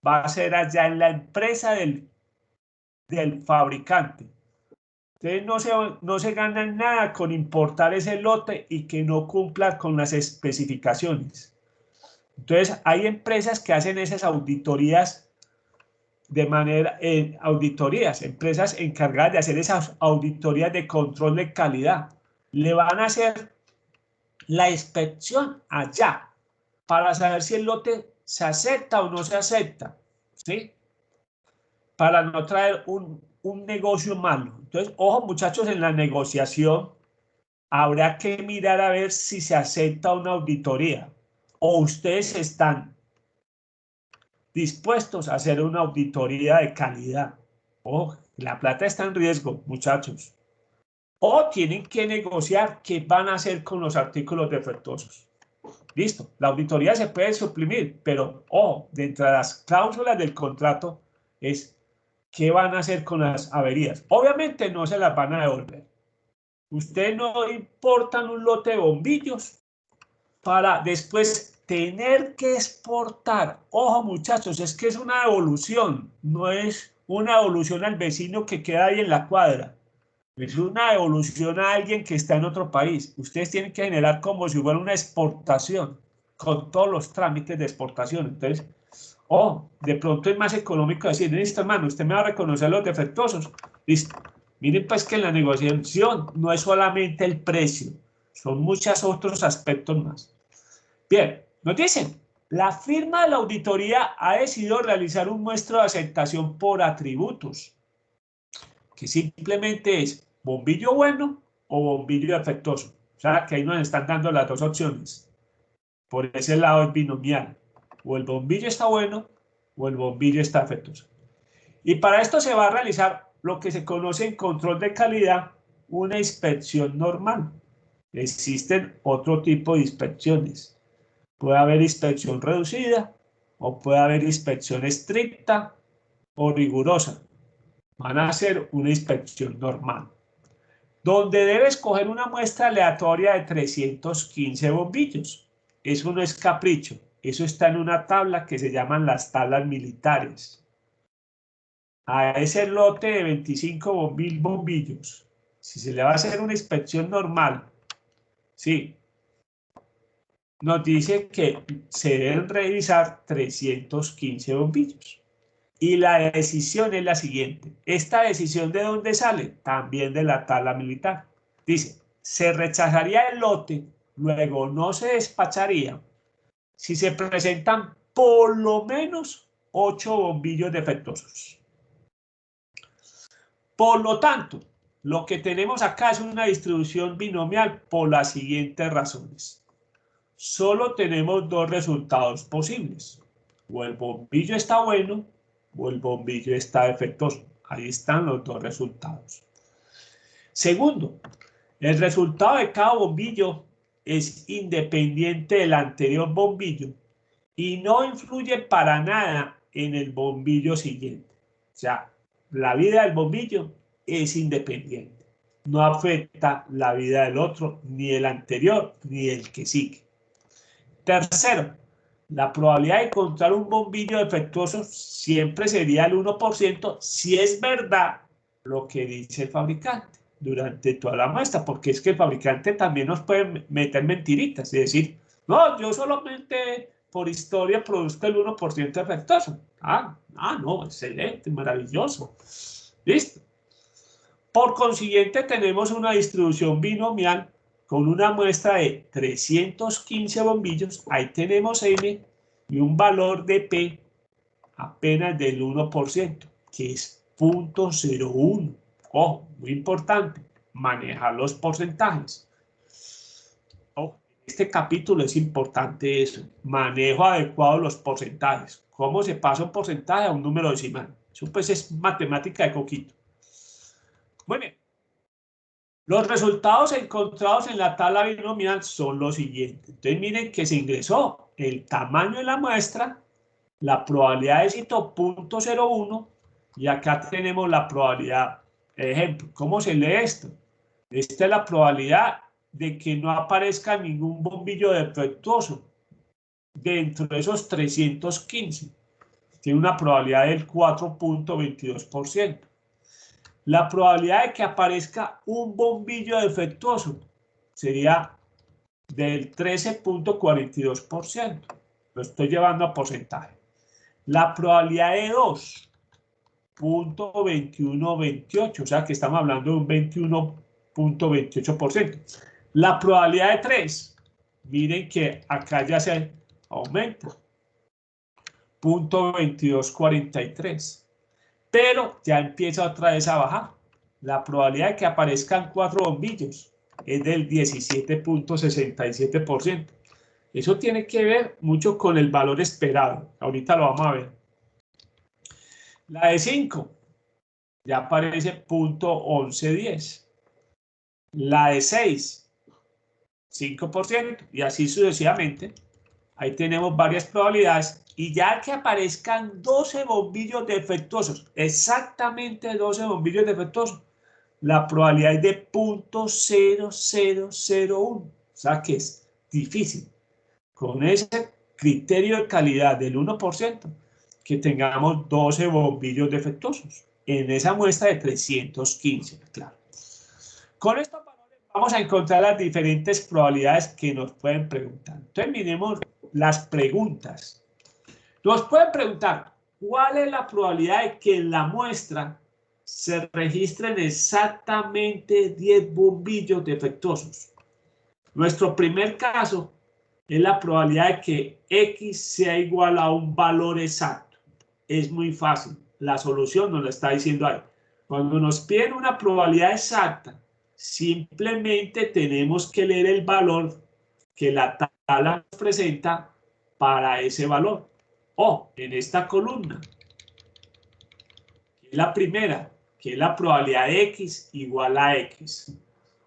va a ser allá en la empresa del fabricante. Entonces no se gana nada con importar ese lote y que no cumpla con las especificaciones. Entonces hay empresas que hacen esas auditorías de manera, empresas encargadas de hacer esas auditorías de control de calidad. Le van a hacer la inspección allá para saber si el lote se acepta o no se acepta, ¿sí? Para no traer un negocio malo. Entonces, ojo muchachos, en la negociación habrá que mirar a ver si se acepta una auditoría o ustedes están dispuestos a hacer una auditoría de calidad. Ojo, la plata está en riesgo, muchachos. O tienen que negociar qué van a hacer con los artículos defectuosos. Listo, la auditoría se puede suprimir, pero ojo, dentro de las cláusulas del contrato es qué van a hacer con las averías. Obviamente no se las van a devolver. Ustedes no importan un lote de bombillos para después tener que exportar. Ojo muchachos, es que es una devolución, no es una devolución al vecino que queda ahí en la cuadra. Es una devolución a alguien que está en otro país. Ustedes tienen que generar como si fuera una exportación, con todos los trámites de exportación. Entonces, de pronto es más económico decir, listo hermano, usted me va a reconocer los defectuosos. Listo. Miren pues que en la negociación no es solamente el precio, son muchos otros aspectos más. Bien, nos dicen, la firma de la auditoría ha decidido realizar un muestreo de aceptación por atributos, que simplemente es bombillo bueno o bombillo defectuoso. O sea, que ahí nos están dando las dos opciones. Por ese lado es binomial. O el bombillo está bueno o el bombillo está defectuoso. Y para esto se va a realizar lo que se conoce en control de calidad, una inspección normal. Existen otro tipo de inspecciones. Puede haber inspección reducida o puede haber inspección estricta o rigurosa. Van a hacer una inspección normal, donde debe escoger una muestra aleatoria de 315 bombillos. Eso no es capricho, eso está en una tabla que se llaman las tablas militares. A ese lote de 25 bombillos, si se le va a hacer una inspección normal, sí, nos dice que se deben revisar 315 bombillos. Y la decisión es la siguiente. ¿Esta decisión de dónde sale? También de la tabla militar. Dice, se rechazaría el lote, luego no se despacharía si se presentan por lo menos 8 bombillos defectuosos. Por lo tanto, lo que tenemos acá es una distribución binomial por las siguientes razones. Solo tenemos dos resultados posibles. O el bombillo está bueno o el bombillo está defectuoso. Ahí están los dos resultados. Segundo, el resultado de cada bombillo es independiente del anterior bombillo y no influye para nada en el bombillo siguiente. O sea, la vida del bombillo es independiente. No afecta la vida del otro, ni el anterior, ni el que sigue. Tercero, la probabilidad de encontrar un bombillo defectuoso siempre sería el 1% si es verdad lo que dice el fabricante durante toda la muestra, porque es que el fabricante también nos puede meter mentiritas y decir, no, yo solamente por historia produzco el 1% defectuoso. No, excelente, maravilloso. Listo. Por consiguiente, tenemos una distribución binomial con una muestra de 315 bombillos, ahí tenemos M y un valor de P apenas del 1%, que es 0.01. Ojo, muy importante, manejar los porcentajes. Ojo, en este capítulo es importante eso, manejo adecuado de los porcentajes. ¿Cómo se pasa un porcentaje a un número decimal? Eso pues es matemática de coquito. Muy bien. Los resultados encontrados en la tabla binomial son los siguientes. Entonces miren que se ingresó el tamaño de la muestra, la probabilidad de éxito 0.01 y acá tenemos la probabilidad. Ejemplo, ¿cómo se lee esto? Esta es la probabilidad de que no aparezca ningún bombillo defectuoso dentro de esos 315. Tiene una probabilidad del 4.22%. La probabilidad de que aparezca un bombillo defectuoso sería del 13.42%. Lo estoy llevando a porcentaje. La probabilidad de 2.2128, o sea que estamos hablando de un 21.28%. La probabilidad de 3, miren que acá ya se aumenta, 0.2243. Pero ya empieza otra vez a bajar. La probabilidad de que aparezcan 4 bombillos es del 17.67%. Eso tiene que ver mucho con el valor esperado. Ahorita lo vamos a ver. La de 5 ya aparece 0.1110. La de 6, 5%, y así sucesivamente. Ahí tenemos varias probabilidades. Y ya que aparezcan 12 bombillos defectuosos, exactamente 12 bombillos defectuosos, la probabilidad es de 0.0001. O sea que es difícil. Con ese criterio de calidad del 1%, que tengamos 12 bombillos defectuosos en esa muestra de 315. Claro. Con estos valores vamos a encontrar las diferentes probabilidades que nos pueden preguntar. Entonces miremos las preguntas. Nos pueden preguntar, ¿cuál es la probabilidad de que en la muestra se registren exactamente 10 bombillos defectuosos? Nuestro primer caso es la probabilidad de que X sea igual a un valor exacto. Es muy fácil. La solución nos la está diciendo ahí. Cuando nos piden una probabilidad exacta, simplemente tenemos que leer el valor que la tabla nos presenta para ese valor. O en esta columna, que es la primera, que es la probabilidad de X igual a X.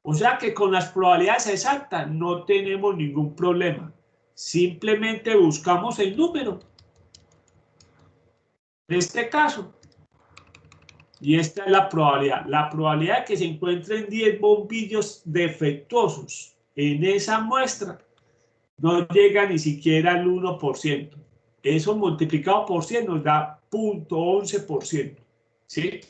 O sea que con las probabilidades exactas no tenemos ningún problema. Simplemente buscamos el número. En este caso, y esta es la probabilidad. La probabilidad de que se encuentren 10 bombillos defectuosos en esa muestra no llega ni siquiera al 1%. Eso multiplicado por 100 nos da 0.11%. ¿Sí?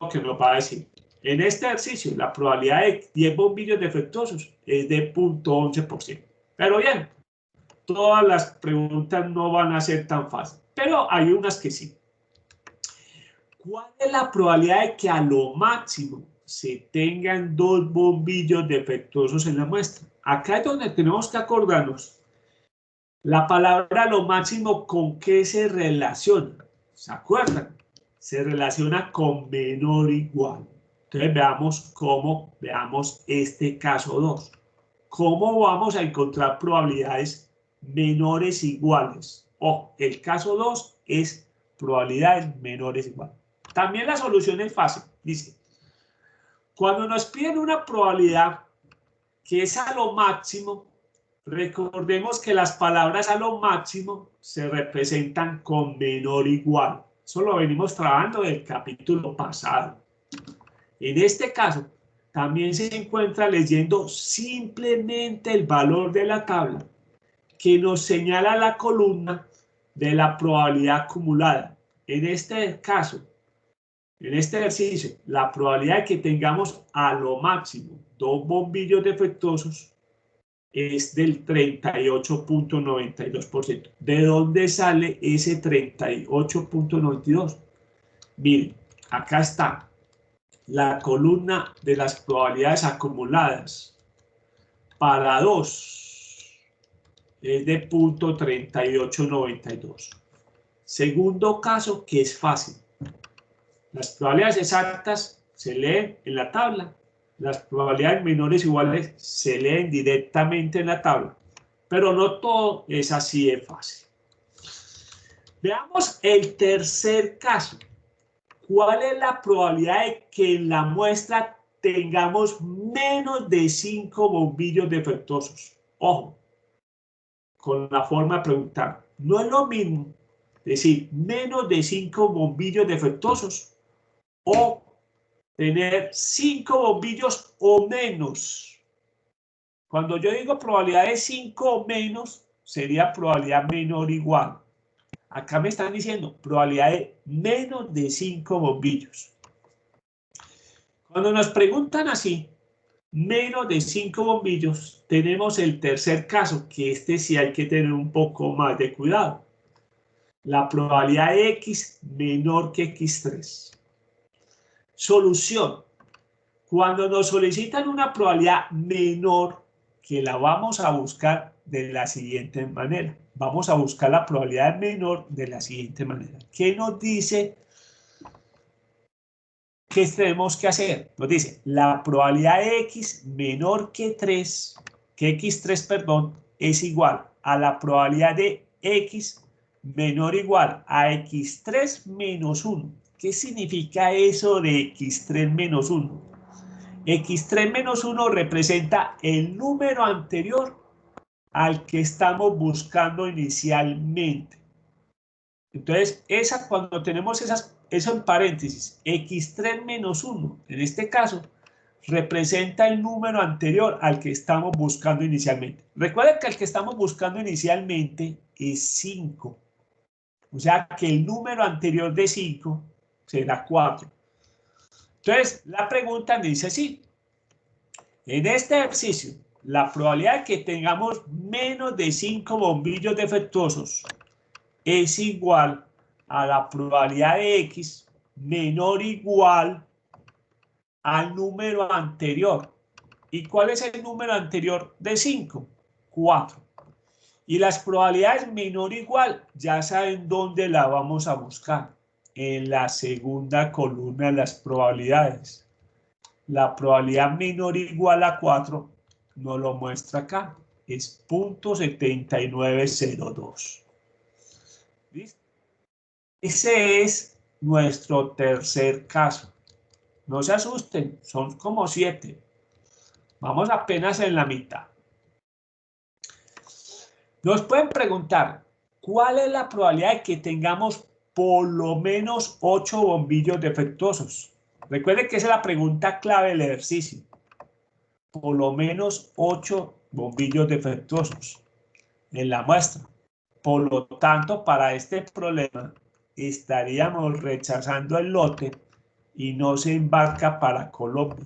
Lo que nos va a decir. En este ejercicio, la probabilidad de 10 bombillos defectuosos es de 0.11%. Pero bien, todas las preguntas no van a ser tan fáciles, pero hay unas que sí. ¿Cuál es la probabilidad de que a lo máximo se tengan 2 bombillos defectuosos en la muestra? Acá es donde tenemos que acordarnos. La palabra a lo máximo, ¿con qué se relaciona? ¿Se acuerdan? Se relaciona con menor o igual. Entonces veamos este caso 2. ¿Cómo vamos a encontrar probabilidades menores iguales? El caso 2 es probabilidades menores iguales. También la solución es fácil. Dice, cuando nos piden una probabilidad que es a lo máximo, recordemos que las palabras a lo máximo se representan con menor o igual. Eso lo venimos trabajando del capítulo pasado. En este caso, también se encuentra leyendo simplemente el valor de la tabla que nos señala la columna de la probabilidad acumulada. En este caso, en este ejercicio, la probabilidad de que tengamos a lo máximo 2 bombillos defectuosos es del 38.92%. ¿De dónde sale ese 38.92%? Miren, acá está. la columna de las probabilidades acumuladas para 2 es de 0.3892. Segundo caso, que es fácil. Las probabilidades exactas se leen en la tabla. Las probabilidades menores o iguales se leen directamente en la tabla. Pero no todo es así de fácil. Veamos el tercer caso. ¿Cuál es la probabilidad de que en la muestra tengamos menos de 5 bombillos defectuosos? Ojo, con la forma de preguntar. No es lo mismo decir menos de 5 bombillos defectuosos o tener 5 bombillos o menos. Cuando yo digo probabilidad de 5 o menos, sería probabilidad menor o igual. Acá me están diciendo probabilidad de menos de 5 bombillos. Cuando nos preguntan así, menos de 5 bombillos, tenemos el tercer caso, que este sí hay que tener un poco más de cuidado. La probabilidad de X menor que X3. Solución. Cuando nos solicitan una probabilidad menor, que la vamos a buscar de la siguiente manera. Vamos a buscar la probabilidad menor de la siguiente manera. ¿Qué nos dice? ¿Qué tenemos que hacer? Nos dice, la probabilidad de X menor que 3, que X3, perdón, es igual a la probabilidad de X menor o igual a X3 menos 1. ¿Qué significa eso de X3 menos 1? X3 menos 1 representa el número anterior al que estamos buscando inicialmente. Entonces, cuando tenemos eso en paréntesis, X3 menos 1, en este caso, representa el número anterior al que estamos buscando inicialmente. Recuerden que el que estamos buscando inicialmente es 5. O sea que el número anterior de 5 será 4. Entonces, la pregunta dice así. En este ejercicio, la probabilidad de que tengamos menos de 5 bombillos defectuosos es igual a la probabilidad de X menor o igual al número anterior. ¿Y cuál es el número anterior de 5? 4. Y las probabilidades menor o igual, ya saben dónde la vamos a buscar. En la segunda columna de las probabilidades. La probabilidad menor o igual a 4 nos lo muestra acá. Es 0.7902. ¿Listo? Ese es nuestro tercer caso. No se asusten, son como 7. Vamos apenas en la mitad. Nos pueden preguntar, ¿cuál es la probabilidad de que tengamos por lo menos 8 bombillos defectuosos? Recuerden que esa es la pregunta clave del ejercicio. Por lo menos 8 bombillos defectuosos en la muestra. Por lo tanto, para este problema estaríamos rechazando el lote y no se embarca para Colombia.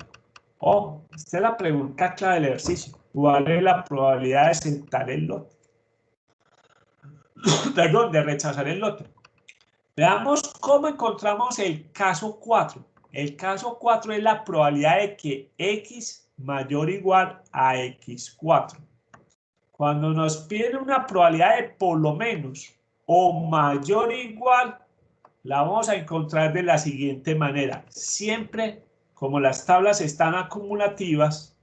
Oh, esta es la pregunta clave del ejercicio. ¿Cuál es la probabilidad de aceptar el lote? Perdón, de rechazar el lote. Veamos cómo encontramos el caso 4. El caso 4 es la probabilidad de que X mayor o igual a X4. Cuando nos piden una probabilidad de por lo menos o mayor o igual, la vamos a encontrar de la siguiente manera. Siempre, como las tablas están acumulativas,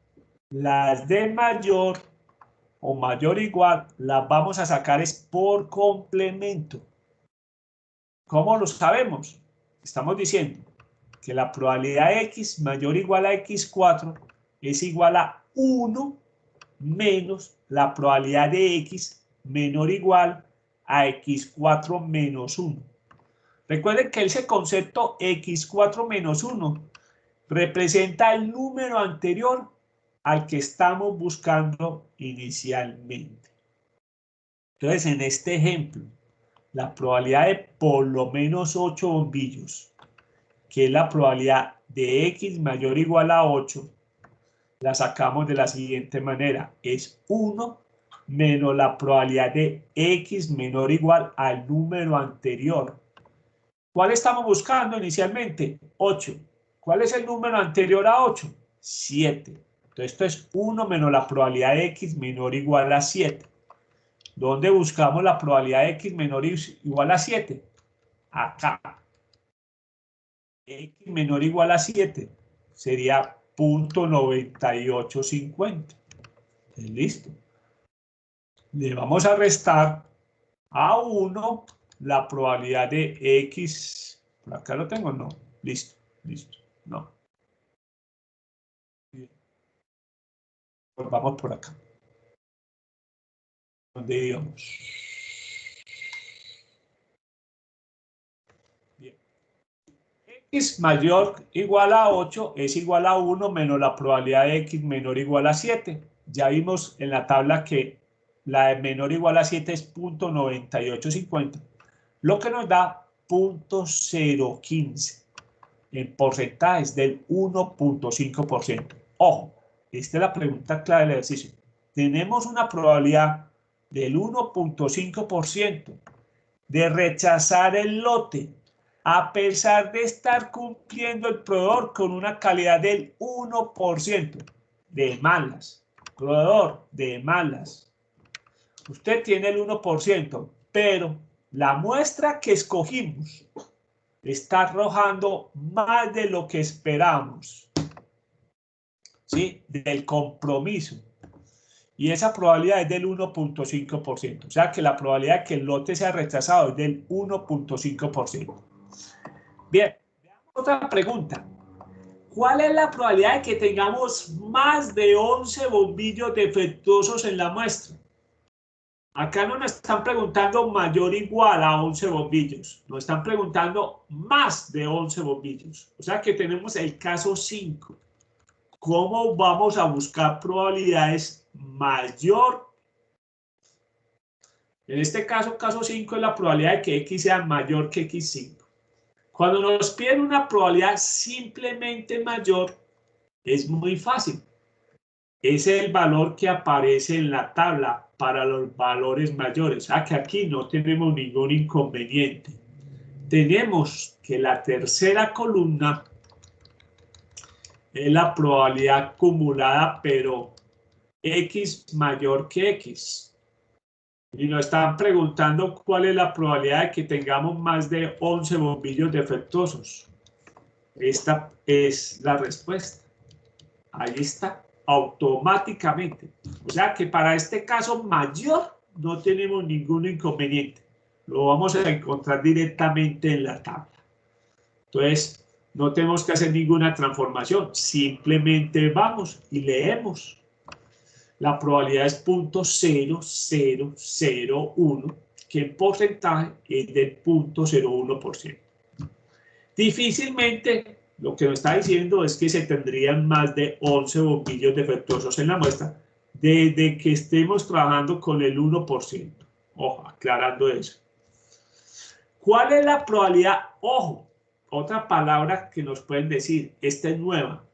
las de mayor o mayor o igual las vamos a sacar es por complemento. ¿Cómo lo sabemos? Estamos diciendo que la probabilidad de X mayor o igual a X4 es igual a 1 menos la probabilidad de X menor o igual a X4 menos 1. Recuerden que ese concepto X4 menos 1 representa el número anterior al que estamos buscando inicialmente. Entonces, en este ejemplo, la probabilidad de por lo menos 8 bombillos, que es la probabilidad de X mayor o igual a 8, la sacamos de la siguiente manera. Es 1 menos la probabilidad de X menor o igual al número anterior. ¿Cuál estamos buscando inicialmente? 8. ¿Cuál es el número anterior a 8? 7. Entonces esto es 1 menos la probabilidad de x menor o igual a 7. ¿Dónde buscamos la probabilidad de x menor o igual a 7? Acá. X menor o igual a 7 sería 0.9850. Listo. Le vamos a restar a 1 la probabilidad de x. ¿Por acá lo tengo? No. Listo, listo. No. Bien. Pues vamos por acá. ¿Dónde íbamos? Bien. X mayor o igual a 8 es igual a 1 menos la probabilidad de x menor o igual a 7. Ya vimos en la tabla que la de menor o igual a 7 es 0.9850, lo que nos da 0.015 en porcentajes del 1.5%. Ojo, esta es la pregunta clave del ejercicio. Tenemos una probabilidad del 1.5% de rechazar el lote, a pesar de estar cumpliendo el proveedor con una calidad del 1%. De malas. Proveedor, de malas. Usted tiene el 1%, pero la muestra que escogimos está arrojando más de lo que esperamos, ¿sí? Del compromiso. Y esa probabilidad es del 1.5%. O sea que la probabilidad de que el lote sea rechazado es del 1.5%. Bien, veamos otra pregunta. ¿Cuál es la probabilidad de que tengamos más de 11 bombillos defectuosos en la muestra? Acá no nos están preguntando mayor o igual a 11 bombillos. Nos están preguntando más de 11 bombillos. O sea que tenemos el caso 5. ¿Cómo vamos a buscar probabilidades mayor? En este caso, caso 5 es la probabilidad de que x sea mayor que x5. Cuando nos piden una probabilidad simplemente mayor, es muy fácil. Es el valor que aparece en la tabla para los valores mayores. O sea que aquí no tenemos ningún inconveniente. Tenemos que la tercera columna es la probabilidad acumulada, pero x mayor que x. Y nos están preguntando cuál es la probabilidad de que tengamos más de 11 bombillos defectuosos. Esta es la respuesta. Ahí está, automáticamente. O sea que para este caso mayor no tenemos ningún inconveniente. Lo vamos a encontrar directamente en la tabla. Entonces, no tenemos que hacer ninguna transformación. Simplemente vamos y leemos. La probabilidad es 0.0001, que en porcentaje es del 0.01%. Difícilmente lo que nos está diciendo es que se tendrían más de 11 bombillos defectuosos en la muestra desde que estemos trabajando con el 1%. Ojo, aclarando eso. ¿Cuál es la probabilidad? Ojo, otra palabra que nos pueden decir, esta es nueva,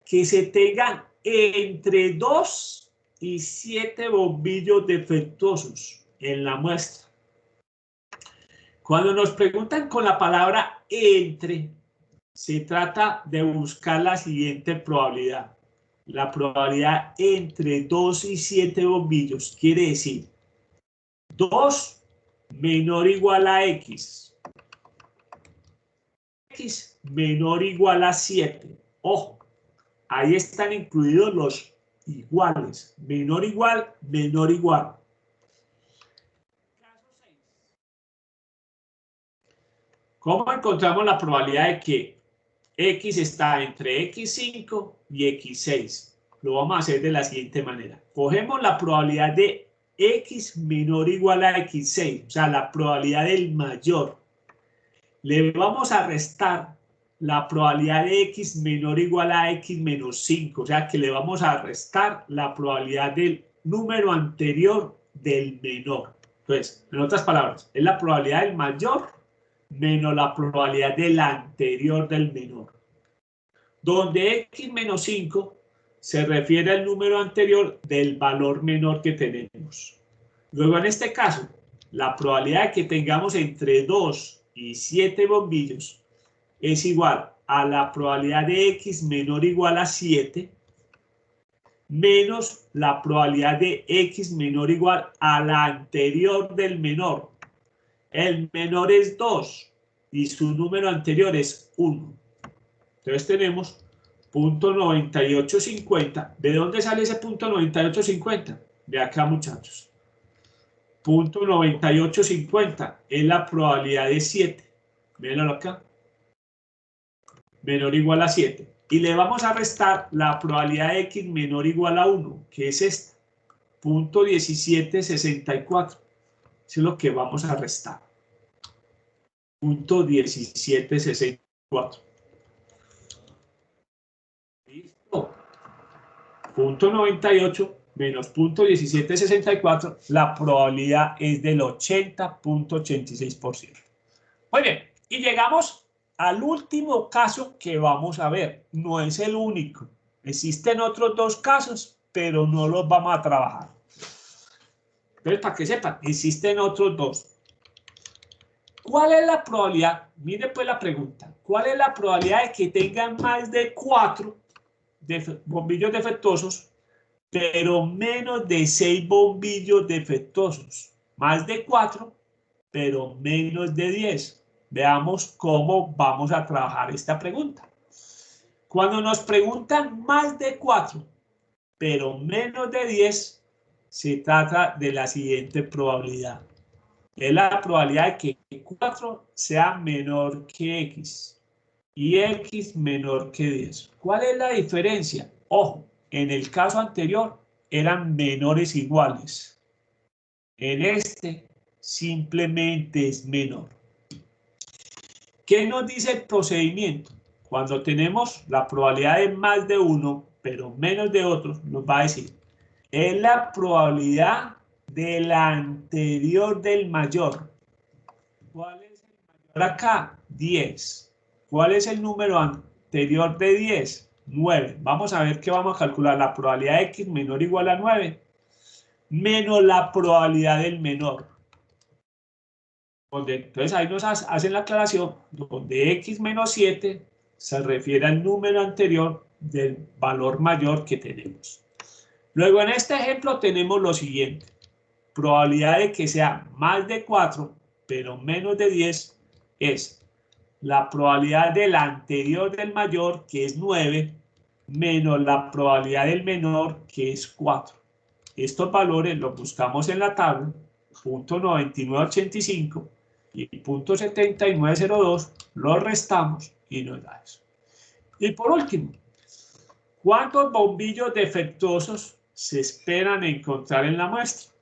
que se tengan entre 2 y 7 bombillos defectuosos en la muestra. Cuando nos preguntan con la palabra entre, se trata de buscar la siguiente probabilidad. La probabilidad entre 2 y 7 bombillos quiere decir 2 menor o igual a x. X menor o igual a 7. Ojo, ahí están incluidos los iguales. Menor o igual, menor o igual. Caso 6. ¿Cómo encontramos la probabilidad de que x está entre x5 y x6? Lo vamos a hacer de la siguiente manera. Cogemos la probabilidad de x menor o igual a x6, o sea, la probabilidad del mayor. Le vamos a restar la probabilidad de x menor o igual a x menos 5, o sea, que le vamos a restar la probabilidad del número anterior del menor. Entonces, en otras palabras, es la probabilidad del mayor menos la probabilidad del anterior del menor, donde x menos 5 se refiere al número anterior del valor menor que tenemos. Luego, en este caso, la probabilidad de que tengamos entre 2 y 7 bombillos es igual a la probabilidad de x menor o igual a 7 menos la probabilidad de x menor o igual a la anterior del menor. El menor es 2 y su número anterior es 1. Entonces tenemos punto 9850. ¿De dónde sale ese punto 9850? De acá, muchachos. Punto 9850 es la probabilidad de 7. Véanlo acá. Menor o igual a 7. Y le vamos a restar la probabilidad de x menor o igual a 1, que es esta. Punto 1764. Eso es lo que vamos a restar. Punto 1764. Listo. Punto 98 menos punto 1764, la probabilidad es del 80.86%. Muy bien, y llegamos al último caso que vamos a ver. No es el único. Existen otros dos casos, pero no los vamos a trabajar. Entonces, para que sepan, existen otros dos. ¿Cuál es la probabilidad? Mire pues la pregunta. ¿Cuál es la probabilidad de que tengan más de 4 bombillos defectuosos, pero menos de 6 bombillos defectuosos? Más de 4, pero menos de 10. Veamos cómo vamos a trabajar esta pregunta. Cuando nos preguntan más de 4, pero menos de 10, se trata de la siguiente probabilidad. Es la probabilidad de que 4 sea menor que x y x menor que 10. ¿Cuál es la diferencia? Ojo, en el caso anterior eran menores iguales. En este simplemente es menor. ¿Qué nos dice el procedimiento? Cuando tenemos la probabilidad de más de uno, pero menos de otros, nos va a decir, es la probabilidad de la anterior del mayor. ¿Cuál es el mayor acá? 10. ¿Cuál es el número anterior de 10? 9. Vamos a ver que vamos a calcular la probabilidad de x menor o igual a 9 menos la probabilidad del menor. Entonces ahí nos hacen la aclaración donde x menos 7 se refiere al número anterior del valor mayor que tenemos. Luego en este ejemplo tenemos lo siguiente. Probabilidad de que sea más de 4, pero menos de 10 es la probabilidad del anterior del mayor, que es 9, menos la probabilidad del menor, que es 4. Estos valores los buscamos en la tabla, punto 9985 y punto 7902, los restamos y nos da eso. Y por último, ¿cuántos bombillos defectuosos se esperan encontrar en la muestra?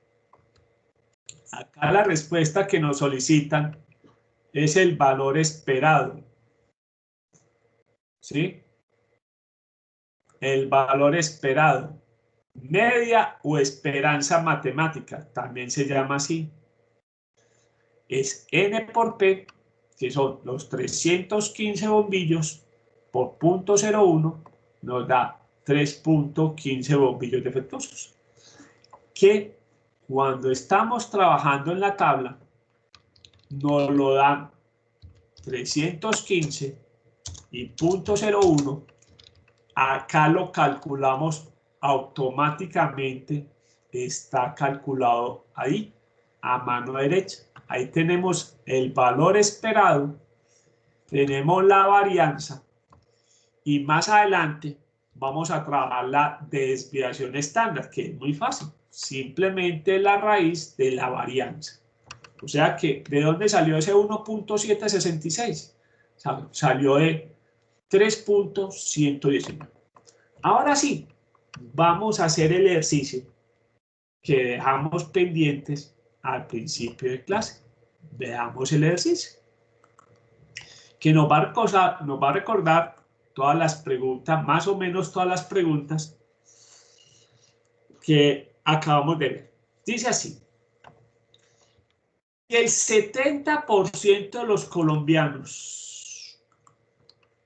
Acá la respuesta que nos solicitan es el valor esperado. ¿Sí? El valor esperado. Media o esperanza matemática, también se llama así. Es N por P, que son los 315 bombillos por 0.01, nos da 3.15 bombillos defectuosos. Que cuando estamos trabajando en la tabla, nos lo dan 315 y 0.01. Acá lo calculamos automáticamente, está calculado ahí a mano derecha. Ahí tenemos el valor esperado, tenemos la varianza y más adelante vamos a trabajar la desviación estándar, que es muy fácil, simplemente la raíz de la varianza. O sea que, ¿de dónde salió ese 1.766? Salió de 3.119. Ahora sí, vamos a hacer el ejercicio que dejamos pendientes al principio de clase. Veamos el ejercicio, que nos va a recordar todas las preguntas, más o menos todas las preguntas que acabamos de ver. Dice así: el 70% de los colombianos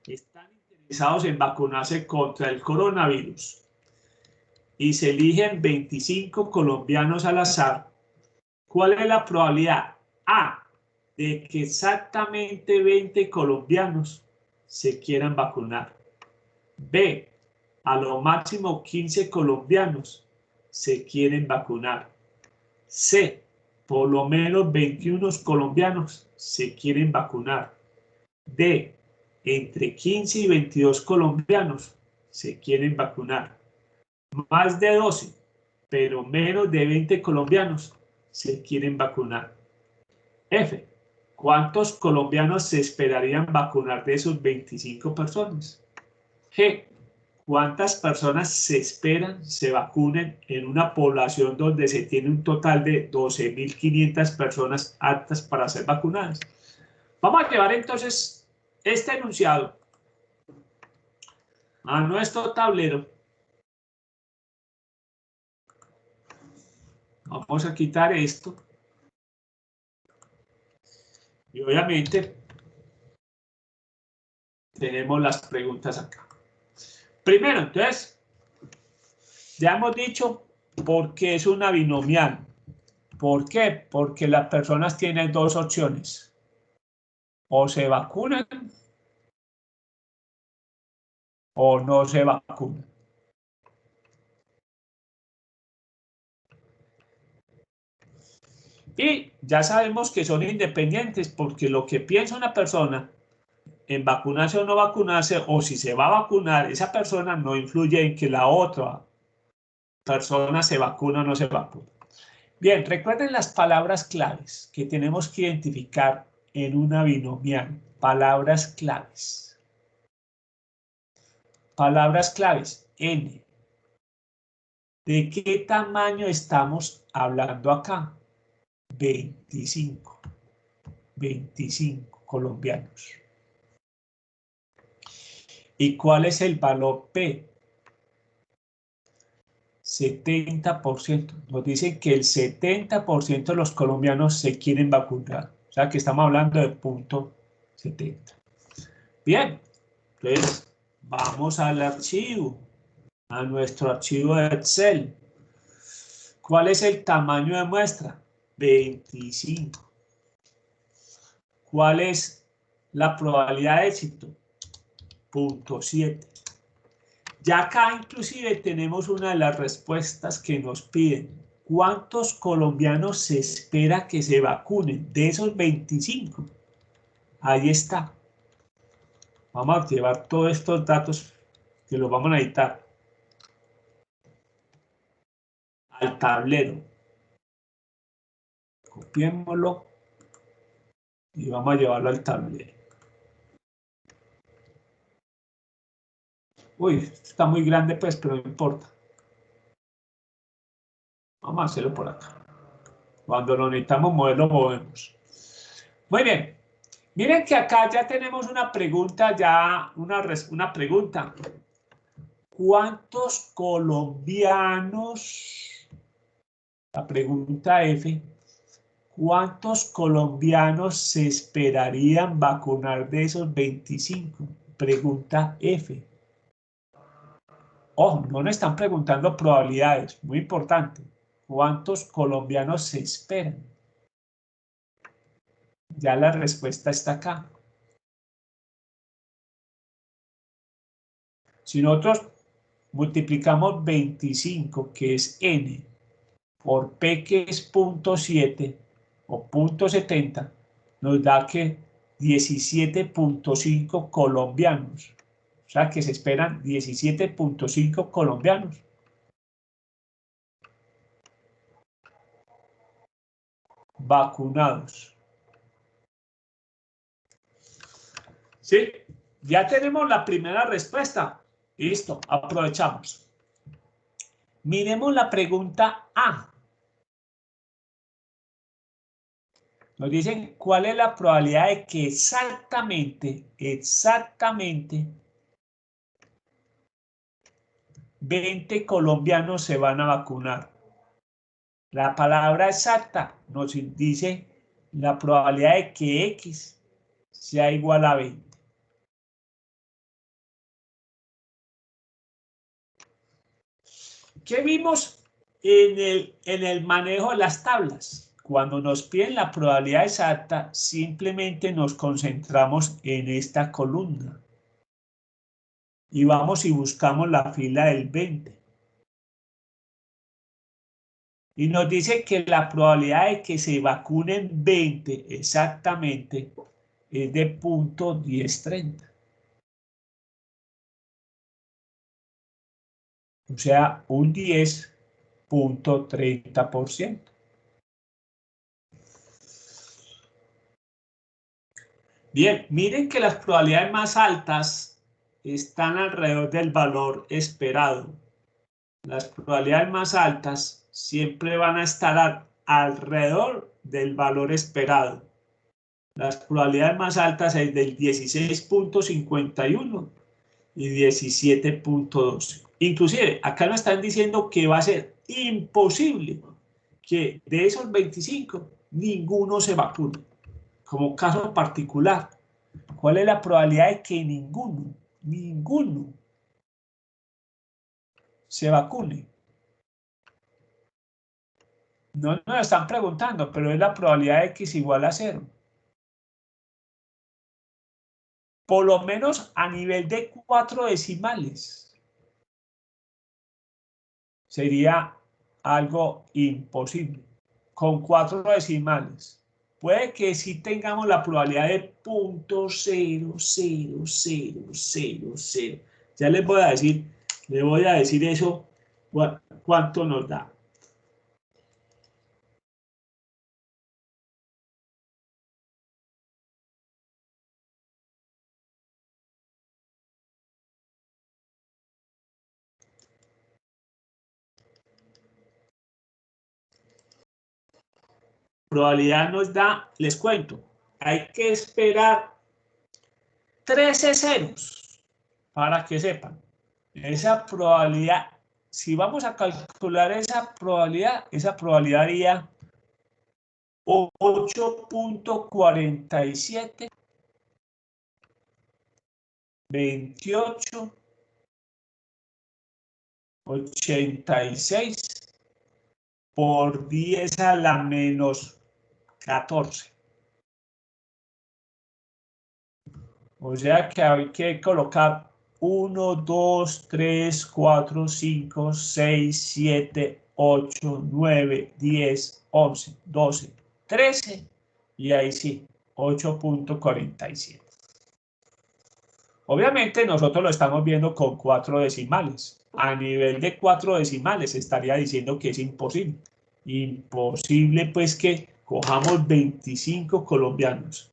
están interesados en vacunarse contra el coronavirus y se eligen 25 colombianos al azar. ¿Cuál es la probabilidad? A, de que exactamente 20 colombianos se quieran vacunar. B, a lo máximo 15 colombianos se quieren vacunar. C, por lo menos 21 colombianos se quieren vacunar. D, entre 15 y 22 colombianos se quieren vacunar. Más de 12, pero menos de 20 colombianos se quieren vacunar. F, ¿cuántos colombianos se esperarían vacunar de esos 25 personas? G, ¿cuántas personas se esperan se vacunen en una población donde se tiene un total de 12.500 personas aptas para ser vacunadas? Vamos a llevar entonces este enunciado a nuestro tablero. Vamos a quitar esto. Y obviamente tenemos las preguntas acá. Primero, entonces, ya hemos dicho por qué es una binomial. ¿Por qué? Porque las personas tienen dos opciones. O se vacunan o no se vacunan. Y ya sabemos que son independientes porque lo que piensa una persona en vacunarse o no vacunarse, o si se va a vacunar, esa persona no influye en que la otra persona se vacuna o no se vacuna. Bien, recuerden las palabras claves que tenemos que identificar en una binomial. Palabras claves. Palabras claves. N. ¿De qué tamaño estamos hablando acá? 25. 25 colombianos. ¿Y cuál es el valor P? 70%. Nos dicen que el 70% de los colombianos se quieren vacunar. O sea que estamos hablando de punto 70. Bien, entonces vamos al archivo, a nuestro archivo de Excel. ¿Cuál es el tamaño de muestra? 25. ¿Cuál es la probabilidad de éxito? 0.7. Ya acá inclusive tenemos una de las respuestas que nos piden. ¿Cuántos colombianos se espera que se vacunen? De esos 25. Ahí está. Vamos a llevar todos estos datos que los vamos a necesitar al tablero. Copiémoslo y vamos a llevarlo al tablero. Uy, está muy grande pues, pero no importa. Vamos a hacerlo por acá. Cuando lo necesitamos mover, lo movemos. Muy bien. Miren que acá ya tenemos una pregunta, una pregunta. ¿Cuántos colombianos? La pregunta F. ¿Cuántos colombianos se esperarían vacunar de esos 25? Pregunta F. Ojo, no nos están preguntando probabilidades, muy importante. ¿Cuántos colombianos se esperan? Ya la respuesta está acá. Si nosotros multiplicamos 25, que es N, por P, que es 0.7 o 0.70, nos da que 17.5 colombianos. O sea que se esperan 17.5 colombianos. Vacunados. ¿Sí? Ya tenemos la primera respuesta. Listo, aprovechamos. Miremos la pregunta A. Nos dicen cuál es la probabilidad de que exactamente 20 colombianos se van a vacunar. La palabra exacta nos dice la probabilidad de que X sea igual a 20. ¿Qué vimos en el manejo de las tablas? Cuando nos piden la probabilidad exacta, simplemente nos concentramos en esta columna. y vamos y buscamos la fila del 20. Y nos dice que la probabilidad de que se vacunen 20 exactamente es de 0.1030. O sea, un 10.30%. Bien, miren que las probabilidades más altas están alrededor del valor esperado. Las probabilidades más altas siempre van a estar alrededor del valor esperado. Las probabilidades más altas es del 16.51 y 17.12. Inclusive, acá nos están diciendo que va a ser imposible que de esos 25 ninguno se vacune. Como caso particular, ¿cuál es la probabilidad de que ninguno se vacune? No nos están preguntando, pero es la probabilidad de X igual a 0. Por lo menos a nivel de 4 decimales. Sería algo imposible. Con 4 decimales. Puede que sí tengamos la probabilidad de 0.00000. Ya les voy a decir eso, cuánto nos da. Probabilidad nos da, les cuento, hay que esperar 13 ceros para que sepan. Esa probabilidad, si vamos a calcular esa probabilidad haría 8.47, 28, 86 por 10 a la menos 14. O sea que hay que colocar 1, 2, 3, 4, 5, 6, 7, 8, 9, 10, 11, 12, 13 y ahí sí, 8.47. Obviamente nosotros lo estamos viendo con 4 decimales. A nivel de 4 decimales estaría diciendo que es imposible. Imposible pues que cojamos 25 colombianos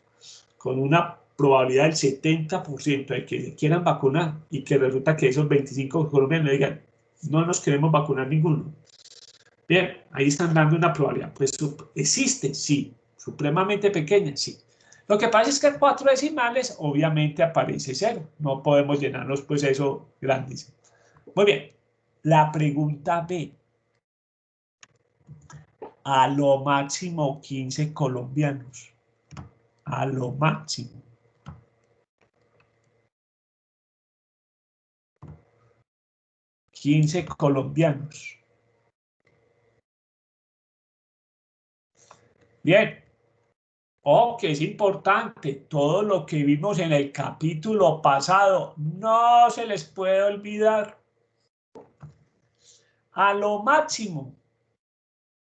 con una probabilidad del 70% de que se quieran vacunar y que resulta que esos 25 colombianos digan, no nos queremos vacunar ninguno. Bien, ahí están dando una probabilidad. Pues existe, sí, supremamente pequeña, sí. Lo que pasa es que en 4 decimales obviamente aparece 0. No podemos llenarnos pues eso grandísimo. Muy bien, la pregunta B. A lo máximo 15 colombianos. A lo máximo. $15 colombianos. Bien. Oh, que es importante. Todo lo que vimos en el capítulo pasado no se les puede olvidar. A lo máximo.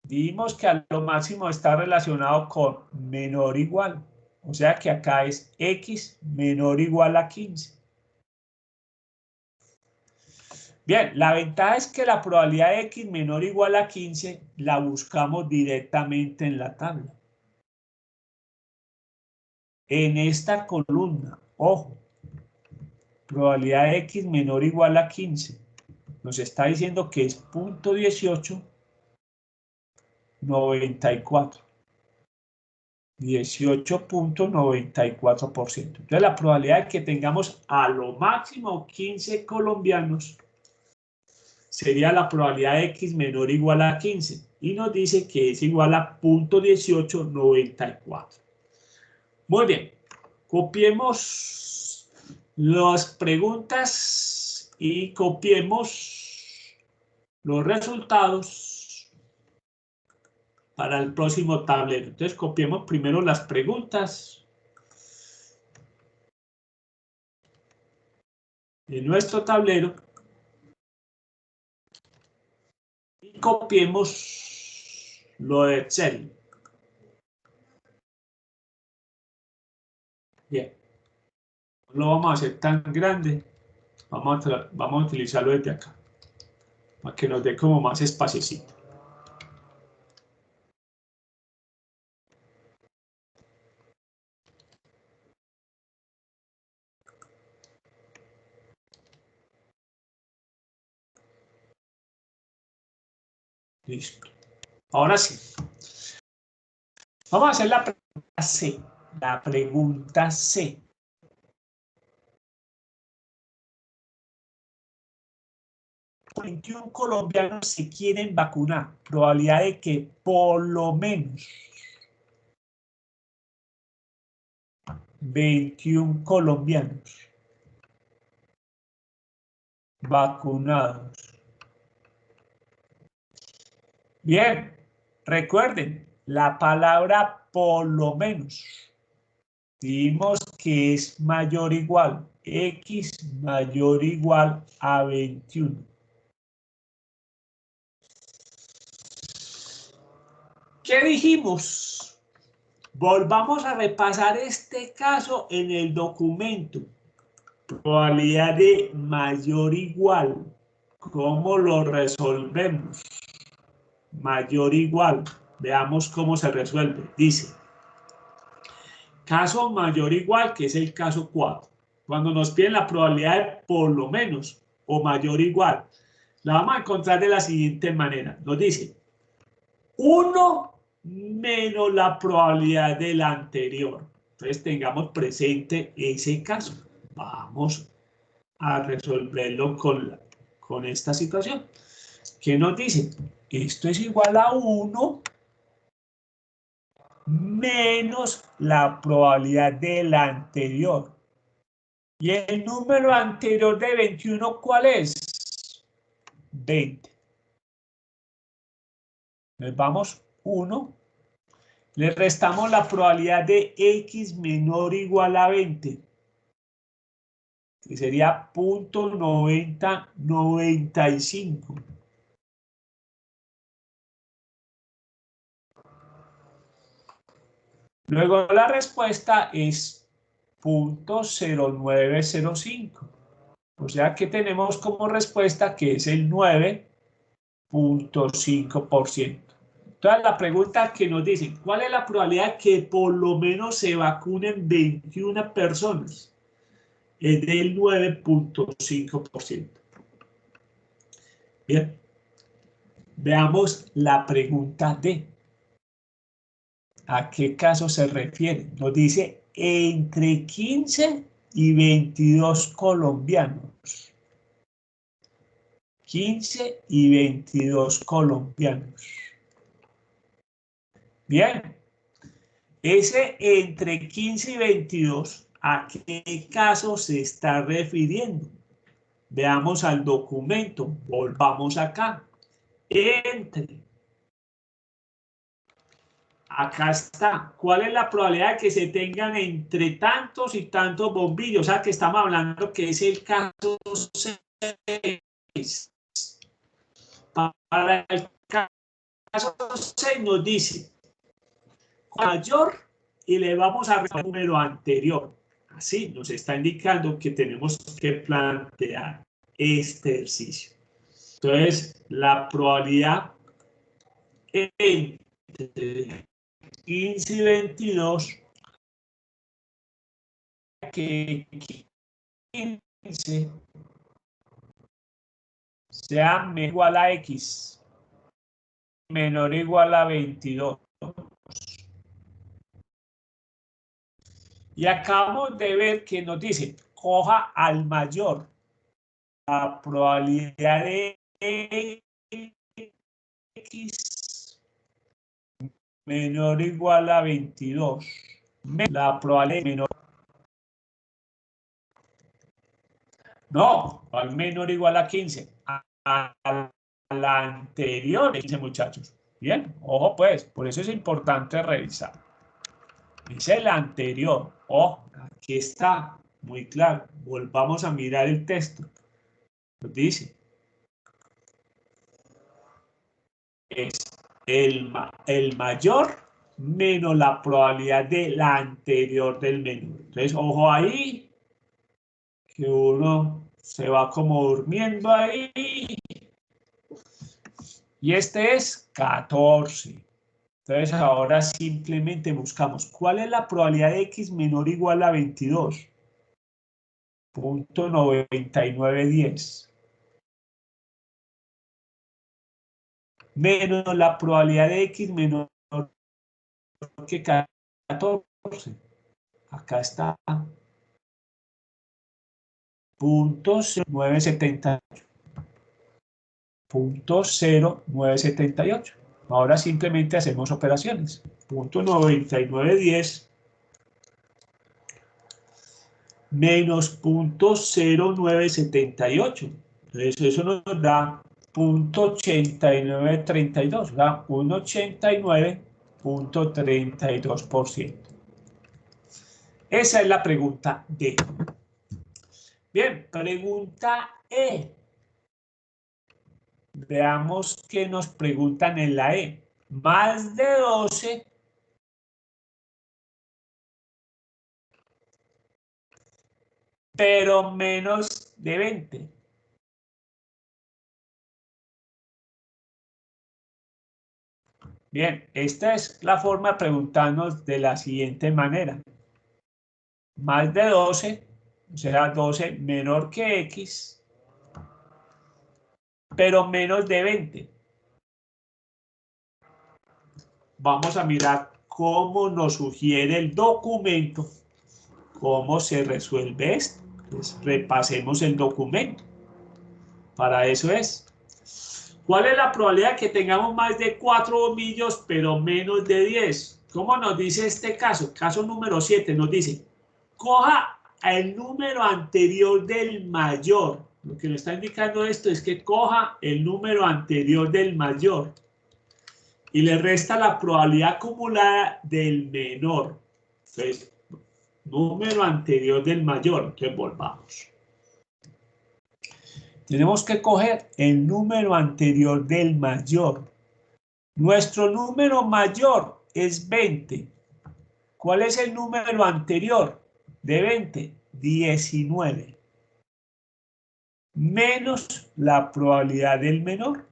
Vimos que a lo máximo está relacionado con menor o igual. O sea que acá es X menor o igual a 15. Bien, la ventaja es que la probabilidad de X menor o igual a 15 la buscamos directamente en la tabla. En esta columna, ojo, probabilidad de X menor o igual a 15. Nos está diciendo que es 0.1894. 18.94%. Entonces la probabilidad de que tengamos a lo máximo 15 colombianos sería la probabilidad de X menor o igual a 15 y nos dice que es igual a 0.1894. Muy bien, copiemos las preguntas y copiemos los resultados para el próximo tablero. Entonces copiemos primero las preguntas. en nuestro tablero y copiemos lo de Excel. Bien, no lo vamos a hacer tan grande, vamos a utilizarlo desde acá, para que nos dé como más espaciocito. Listo. Ahora sí. Vamos a hacer la pregunta C. La pregunta C. $21 colombianos se quieren vacunar. Probabilidad de que por lo menos 21 colombianos vacunados. Bien, recuerden la palabra por lo menos. Dijimos que es mayor o igual, X mayor o igual a 21. ¿Qué dijimos? Volvamos a repasar este caso en el documento. Probabilidad de mayor o igual. ¿Cómo lo resolvemos? Mayor o igual. Veamos cómo se resuelve. Dice, caso mayor o igual, que es el caso 4. Cuando nos piden la probabilidad de por lo menos o mayor o igual, la vamos a encontrar de la siguiente manera. Nos dice 1 menos la probabilidad del anterior. Entonces tengamos presente ese caso. Vamos a resolverlo con esta situación. ¿Qué nos dice? Esto es igual a 1 menos la probabilidad del anterior. ¿Y el número anterior de 21 cuál es? 20. Nos vamos 1. Le restamos la probabilidad de X menor o igual a 20. Que sería 0.9095. Luego la respuesta es 0.0905. O sea que tenemos como respuesta que es el 9.5%. Entonces la pregunta que nos dicen, ¿cuál es la probabilidad que por lo menos se vacunen 21 personas? Es del 9.5%. Bien. Veamos la pregunta D. ¿A qué caso se refiere? Nos dice entre 15 y 22 colombianos. 15 y 22 colombianos. Bien. Ese entre 15 y 22, ¿a qué caso se está refiriendo? Veamos al documento. Volvamos acá. Entre. Acá está. ¿Cuál es la probabilidad de que se tengan entre tantos y tantos bombillos? O sea, que estamos hablando que es el caso 6. Para el caso 6 nos dice mayor y le vamos a restar el número anterior. Así nos está indicando que tenemos que plantear este ejercicio. Entonces, la probabilidad entre 15 y 22 que 15 sea menor o igual a X, menor o igual a 22. Y acabamos de ver que nos dice, coja al mayor. La probabilidad de X menor o igual a 22. La probabilidad menor. No, al menor o igual a 15. A la anterior, 15 muchachos. Bien, ojo pues, por eso es importante revisar. Es el anterior. Oh, aquí está. muy claro. Volvamos a mirar el texto. Nos dice, es el mayor menos la probabilidad de la anterior del menor. Entonces, ojo ahí, que uno se va como durmiendo ahí. Y este es 14. Entonces, ahora simplemente buscamos cuál es la probabilidad de x menor o igual a 22. .9910. Menos la probabilidad de x menor que 14. Acá está. .0978. .0978. Ahora simplemente hacemos operaciones. .9910 menos .0978. Entonces eso nos da .8932, da un 89.32%. Esa es la pregunta D. Bien, pregunta E. Veamos qué nos preguntan en la E. Más de 12 pero menos de 20. Bien, esta es la forma de preguntarnos de la siguiente manera. Más de 12, o sea, 12 menor que X, pero menos de 20. Vamos a mirar cómo nos sugiere el documento, cómo se resuelve esto. Entonces, repasemos el documento. Para eso es. ¿Cuál es la probabilidad de que tengamos más de 4 bombillos, pero menos de 10? ¿Cómo nos dice este caso? Caso número 7 nos dice, coja el número anterior del mayor. Lo que nos está indicando esto es que coja el número anterior del mayor y le resta la probabilidad acumulada del menor. Entonces, número anterior del mayor. Entonces, volvamos. Tenemos que coger el número anterior del mayor. Nuestro número mayor es 20. ¿Cuál es el número anterior de 20? 19. Menos la probabilidad del menor,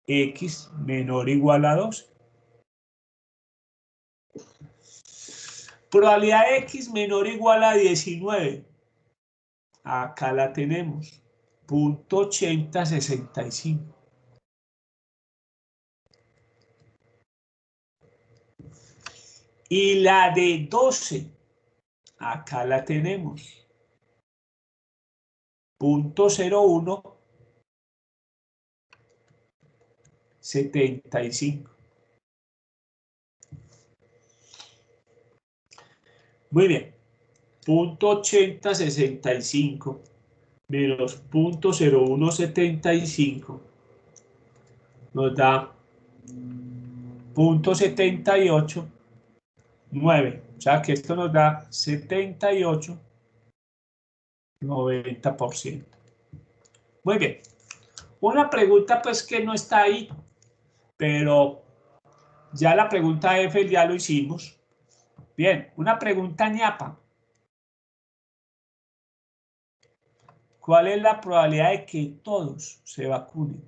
x menor o igual a 2. Probabilidad de x menor o igual a 19. Acá la tenemos. .8065. Y la de 12, acá la tenemos. .0175. Muy bien. .8065 menos .0175 nos da .789. O sea que esto nos da 78,90%. Muy bien. Una pregunta pues que no está ahí, pero ya la pregunta F ya lo hicimos. Bien, una pregunta ñapa. ¿Cuál es la probabilidad de que todos se vacunen?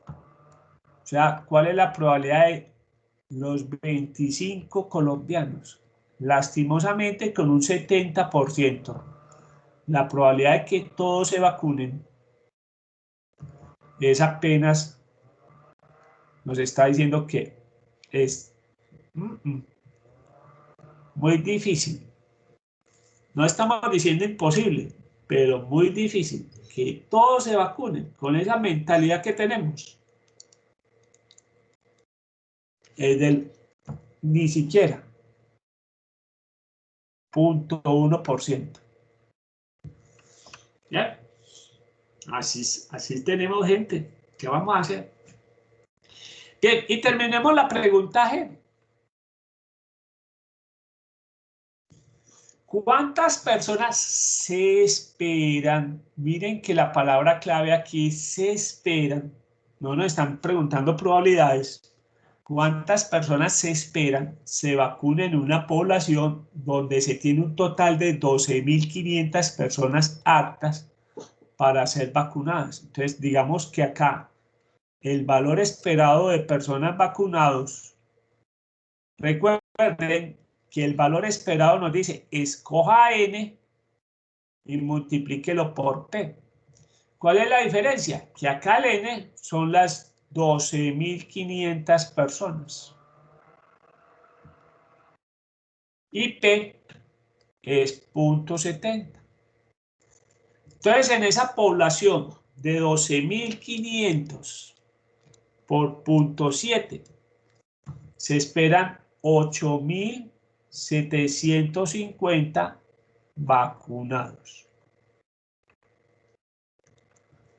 O sea, ¿cuál es la probabilidad de los 25 colombianos? Lastimosamente, con un 70%. La probabilidad de que todos se vacunen es apenas, nos está diciendo que es muy difícil. No estamos diciendo imposible, pero muy difícil que todos se vacunen con esa mentalidad que tenemos. Es del ni siquiera 0.1%. ¿Ya? Así tenemos gente. ¿Qué vamos a hacer? Bien, y terminemos la pregunta G. ¿Cuántas personas se esperan? Miren que la palabra clave aquí es se esperan. No nos están preguntando probabilidades. ¿Cuántas personas se esperan se vacunen en una población donde se tiene un total de 12.500 personas aptas para ser vacunadas? Entonces, digamos que acá el valor esperado de personas vacunados, recuerden que el valor esperado nos dice, escoja N y multiplíquelo por P. ¿Cuál es la diferencia? Que acá el N son las 12.500 personas. Y P es 0.70. Entonces, en esa población de 12.500 por 0.7, se esperan 8.750 vacunados.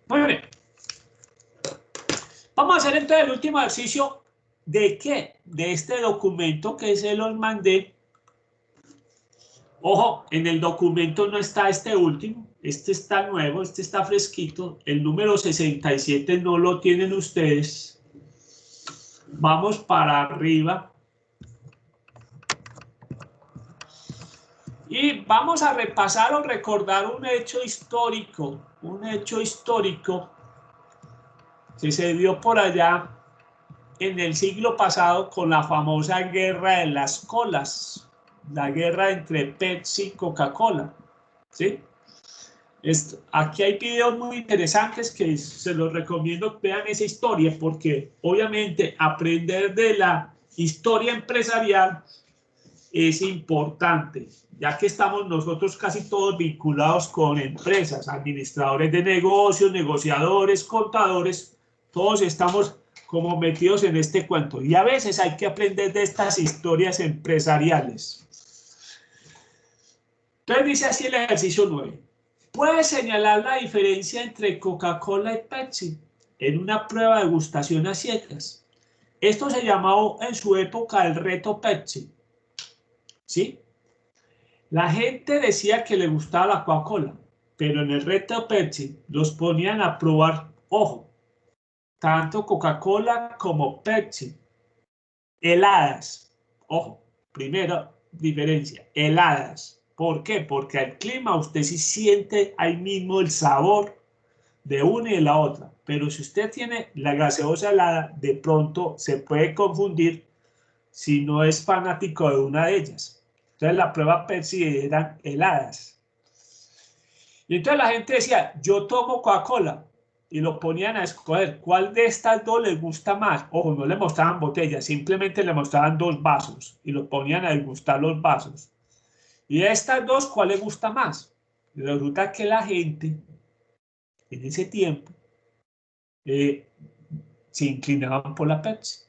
Muy bien. Vamos a hacer entonces el último ejercicio. ¿De qué? De este documento que se los mandé. Ojo, en el documento no está este último. Este está nuevo, este está fresquito. El número 67 no lo tienen ustedes. Vamos para arriba. Y vamos a repasar o recordar un hecho histórico que se dio por allá en el siglo pasado con la famosa guerra de las colas, la guerra entre Pepsi y Coca-Cola, ¿sí? Aquí hay videos muy interesantes que se los recomiendo, vean esa historia, porque obviamente aprender de la historia empresarial es importante, ya que estamos nosotros casi todos vinculados con empresas, administradores de negocios, negociadores, contadores, todos estamos como metidos en este cuento y a veces hay que aprender de estas historias empresariales. Entonces dice así el ejercicio 9. ¿Puedes señalar la diferencia entre Coca-Cola y Pepsi en una prueba de degustación a ciegas? Esto se llamó en su época el reto Pepsi. ¿Sí? La gente decía que le gustaba la Coca-Cola, pero en el reto Pepsi los ponían a probar, ojo, tanto Coca-Cola como Pepsi, heladas. Ojo, primera diferencia, heladas. ¿Por qué? Porque al clima usted sí siente ahí mismo el sabor de una y de la otra. Pero si usted tiene la gaseosa helada, de pronto se puede confundir si no es fanático de una de ellas. Entonces la prueba Pepsi eran heladas. Y entonces la gente decía, yo tomo Coca-Cola. Y lo ponían a escoger cuál de estas dos les gusta más. Ojo, no le mostraban botellas, simplemente le mostraban dos vasos. Y lo ponían a degustar los vasos. Y de estas dos, ¿cuál le gusta más? Y resulta que la gente, en ese tiempo, se inclinaban por la Pepsi.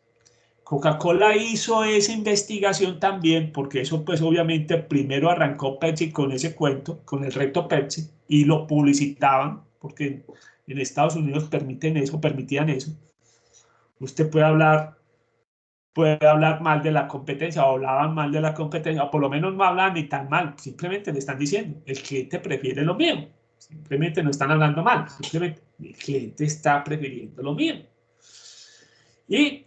Coca-Cola hizo esa investigación también, porque eso pues obviamente primero arrancó Pepsi con ese cuento, con el reto Pepsi, y lo publicitaban, porque en Estados Unidos permitían eso. Usted puede hablar mal de la competencia, o hablaban mal de la competencia, o por lo menos no hablan ni tan mal, simplemente le están diciendo, el cliente prefiere lo mío, simplemente no están hablando mal, simplemente el cliente está prefiriendo lo mío. Y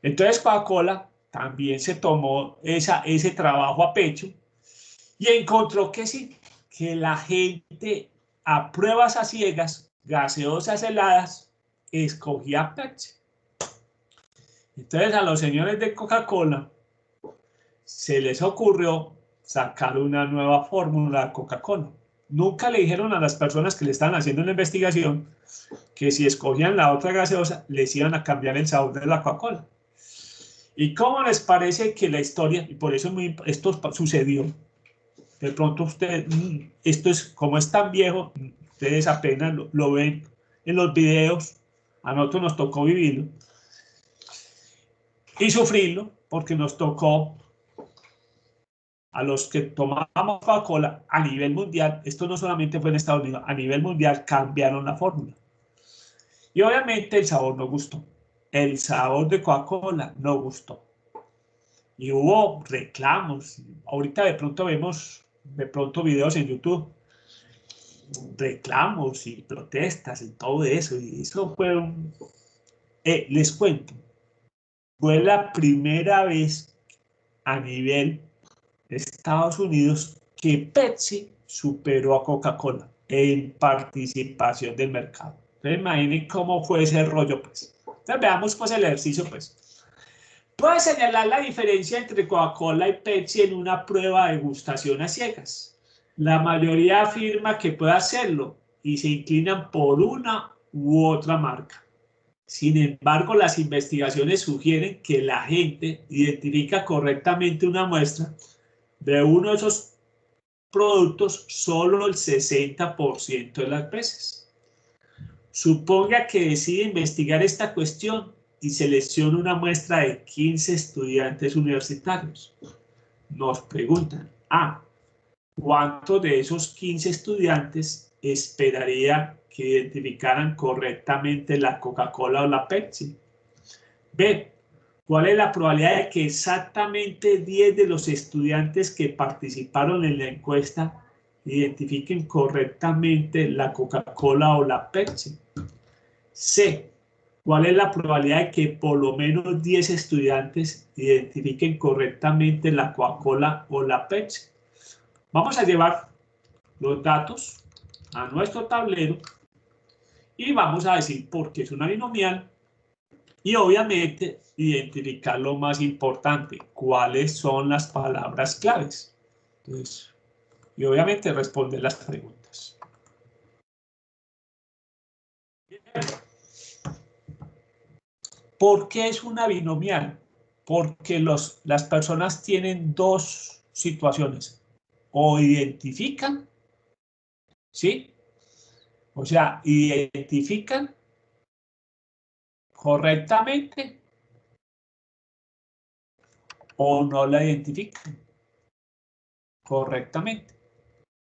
entonces Coca-Cola también se tomó ese trabajo a pecho y encontró que sí, que la gente a pruebas a ciegas, gaseosas heladas, escogía Pepsi. Entonces a los señores de Coca-Cola se les ocurrió sacar una nueva fórmula de Coca-Cola. Nunca le dijeron a las personas que le estaban haciendo la investigación que si escogían la otra gaseosa les iban a cambiar el sabor de la Coca-Cola. ¿Y cómo les parece que la historia, y por eso esto sucedió? De pronto ustedes, esto es como es tan viejo, ustedes apenas lo ven en los videos, a nosotros nos tocó vivirlo y sufrirlo, porque nos tocó a los que tomamos Coca-Cola a nivel mundial, esto no solamente fue en Estados Unidos, a nivel mundial cambiaron la fórmula. Y obviamente el sabor no gustó. El sabor de Coca-Cola no gustó. Y hubo reclamos. Ahorita de pronto vemos de pronto videos en YouTube, reclamos y protestas y todo eso, y eso fue les cuento, fue la primera vez a nivel de Estados Unidos que Pepsi superó a Coca-Cola en participación del mercado. Entonces imaginen cómo fue ese rollo, pues. Entonces veamos pues el ejercicio, pues. Puede señalar la diferencia entre Coca-Cola y Pepsi en una prueba de degustación a ciegas. La mayoría afirma que puede hacerlo y se inclinan por una u otra marca. Sin embargo, las investigaciones sugieren que la gente identifica correctamente una muestra de uno de esos productos solo el 60% de las veces. Suponga que decide investigar esta cuestión y selecciona una muestra de 15 estudiantes universitarios. Nos preguntan, ¿cuántos de esos 15 estudiantes esperaría que identificaran correctamente la Coca-Cola o la Pepsi? B, ¿cuál es la probabilidad de que exactamente 10 de los estudiantes que participaron en la encuesta identifiquen correctamente la Coca-Cola o la Pepsi? C, ¿cuál es la probabilidad de que por lo menos 10 estudiantes identifiquen correctamente la Coca-Cola o la Pepsi? Vamos a llevar los datos a nuestro tablero y vamos a decir por qué es una binomial y obviamente identificar lo más importante, cuáles son las palabras claves. Entonces, y obviamente responder las preguntas. ¿Por qué es una binomial? Porque las personas tienen dos situaciones. O identifican, ¿sí? O sea, identifican correctamente o no la identifican correctamente.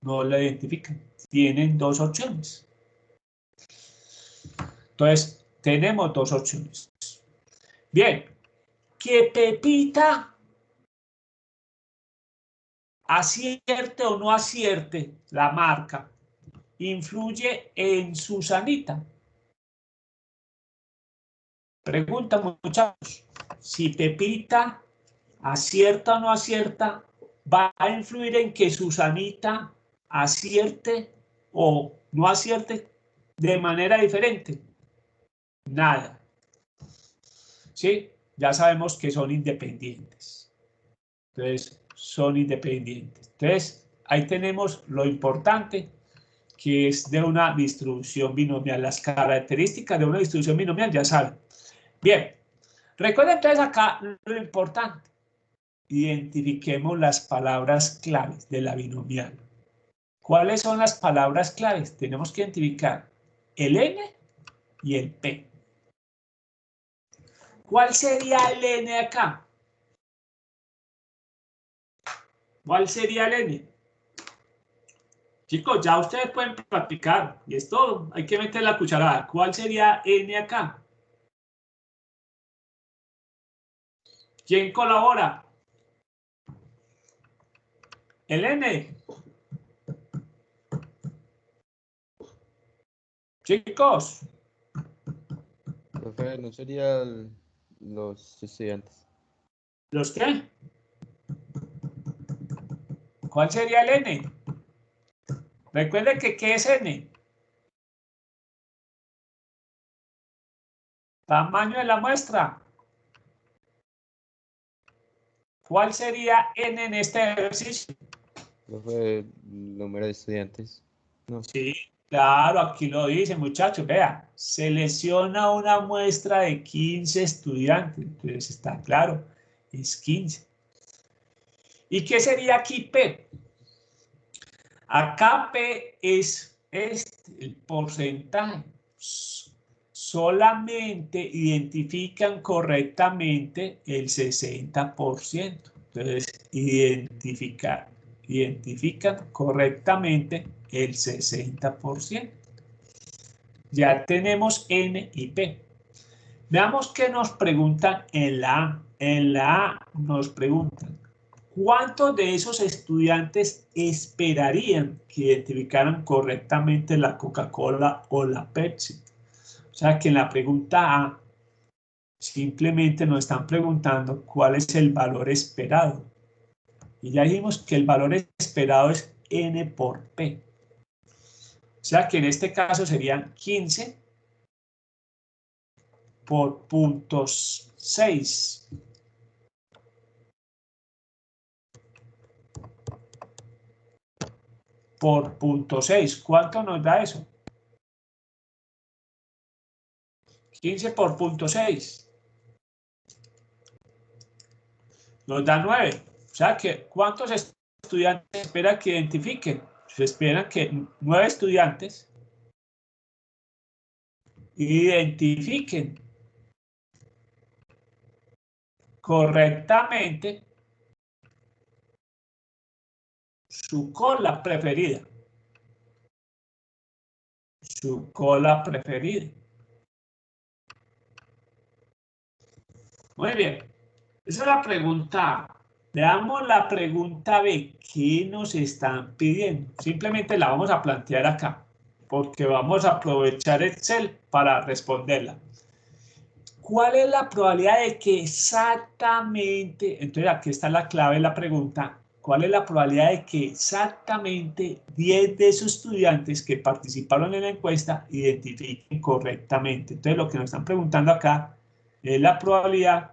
No la identifican. Tienen dos opciones. Entonces, tenemos dos opciones. Bien, que Pepita acierte o no acierte la marca, influye en Susanita. Pregunta, muchachos, si Pepita acierta o no acierta, ¿va a influir en que Susanita acierte o no acierte de manera diferente? Nada. ¿Sí? Ya sabemos que son independientes. Entonces, son independientes. Entonces, ahí tenemos lo importante, que es de una distribución binomial. Las características de una distribución binomial ya saben. Bien, recuerden entonces acá lo importante. Identifiquemos las palabras claves de la binomial. ¿Cuáles son las palabras claves? Tenemos que identificar el N y el P. ¿Cuál sería el N acá? ¿Cuál sería el N? Chicos, ya ustedes pueden practicar. Y es todo. Hay que meter la cucharada. ¿Cuál sería N acá? ¿Quién colabora? El N. Chicos. Profe, ¿no sería los estudiantes? ¿Los qué? ¿Cuál sería el N? Recuerden que ¿qué es N? Tamaño de la muestra. ¿Cuál sería N en este ejercicio? Profe, el número de estudiantes. No. Sí, claro, aquí lo dice, muchachos. Vea, selecciona una muestra de 15 estudiantes. Entonces está claro, es 15. ¿Y qué sería aquí P? Acá P es el porcentaje. Solamente identifican correctamente el 60%. Entonces, identifican correctamente el 60%. Ya tenemos N y P. Veamos qué nos preguntan en la A. En la A nos preguntan, ¿Cuántos de esos estudiantes esperarían que identificaran correctamente la Coca-Cola o la Pepsi? O sea que en la pregunta A simplemente nos están preguntando cuál es el valor esperado. Y ya dijimos que el valor esperado es N por P. O sea que en este caso serían 15 por 0.6. Por 0.6. ¿Cuánto nos da eso? 15 por 0.6. Nos da 9. O sea que, ¿cuántos estudiantes espera que identifiquen? Se esperan que 9 estudiantes identifiquen correctamente su cola preferida. Su cola preferida. Muy bien. Esa es la pregunta A. Veamos la pregunta B. ¿Qué nos están pidiendo? Simplemente la vamos a plantear acá, porque vamos a aprovechar Excel para responderla. ¿Cuál es la probabilidad de que exactamente, entonces aquí está la clave de la pregunta, cuál es la probabilidad de que exactamente 10 de esos estudiantes que participaron en la encuesta identifiquen correctamente? Entonces lo que nos están preguntando acá es la probabilidad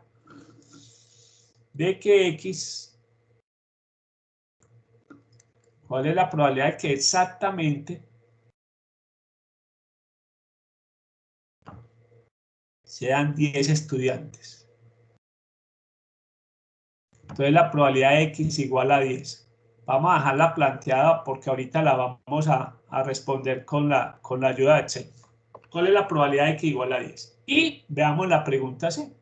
de que X, ¿cuál es la probabilidad de que exactamente sean 10 estudiantes? Entonces la probabilidad de X igual a 10. Vamos a dejarla planteada porque ahorita la vamos a responder con la ayuda de Excel. ¿Cuál es la probabilidad de X igual a 10? Y veamos la pregunta C.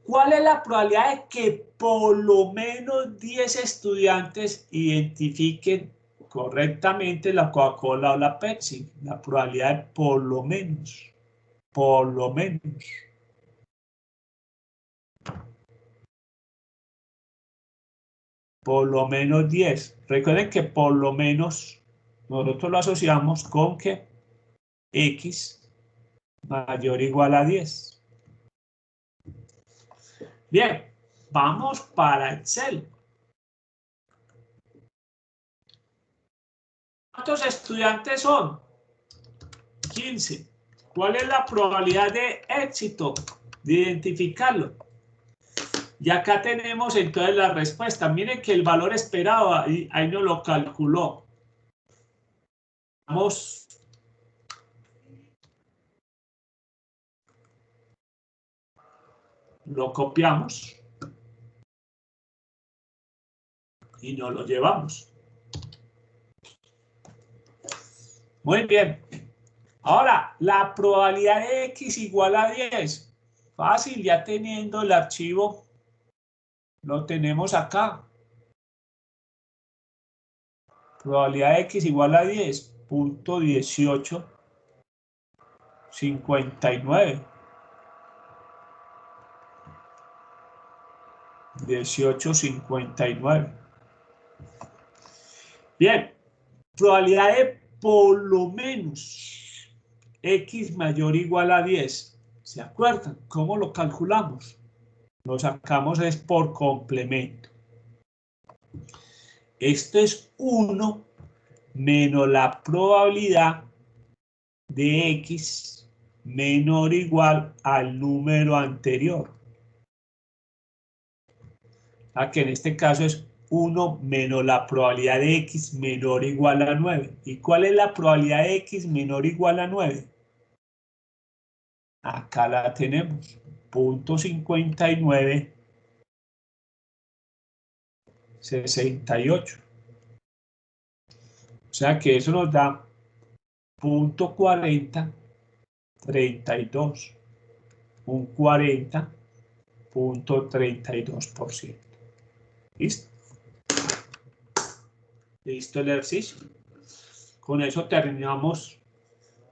¿Cuál es la probabilidad de que por lo menos 10 estudiantes identifiquen correctamente la Coca-Cola o la Pepsi? La probabilidad de por lo menos. Por lo menos. Por lo menos 10. Recuerden que por lo menos nosotros lo asociamos con que X mayor o igual a 10. Bien, vamos para Excel. ¿Cuántos estudiantes son? 15. ¿Cuál es la probabilidad de éxito de identificarlo? Y acá tenemos entonces la respuesta. Miren que el valor esperado ahí nos lo calculó. Vamos. Lo copiamos. Y nos lo llevamos. Muy bien. Ahora, la probabilidad de X igual a 10. Fácil, ya teniendo el archivo, lo tenemos acá. Probabilidad de X igual a 10. Punto 1859. 1859. Bien, probabilidad de por lo menos X mayor o igual a 10. ¿Se acuerdan? ¿Cómo lo calculamos? Lo sacamos es por complemento. Esto es 1 menos la probabilidad de X menor o igual al número anterior. Que en este caso es 1 menos la probabilidad de X menor o igual a 9. ¿Y cuál es la probabilidad de X menor o igual a 9? Acá la tenemos. 0.5968. O sea que eso nos da 0.4032. Un 40.32%. ¿Listo? Listo el ejercicio. Con eso terminamos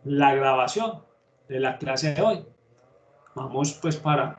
la grabación de la clase de hoy. Vamos pues para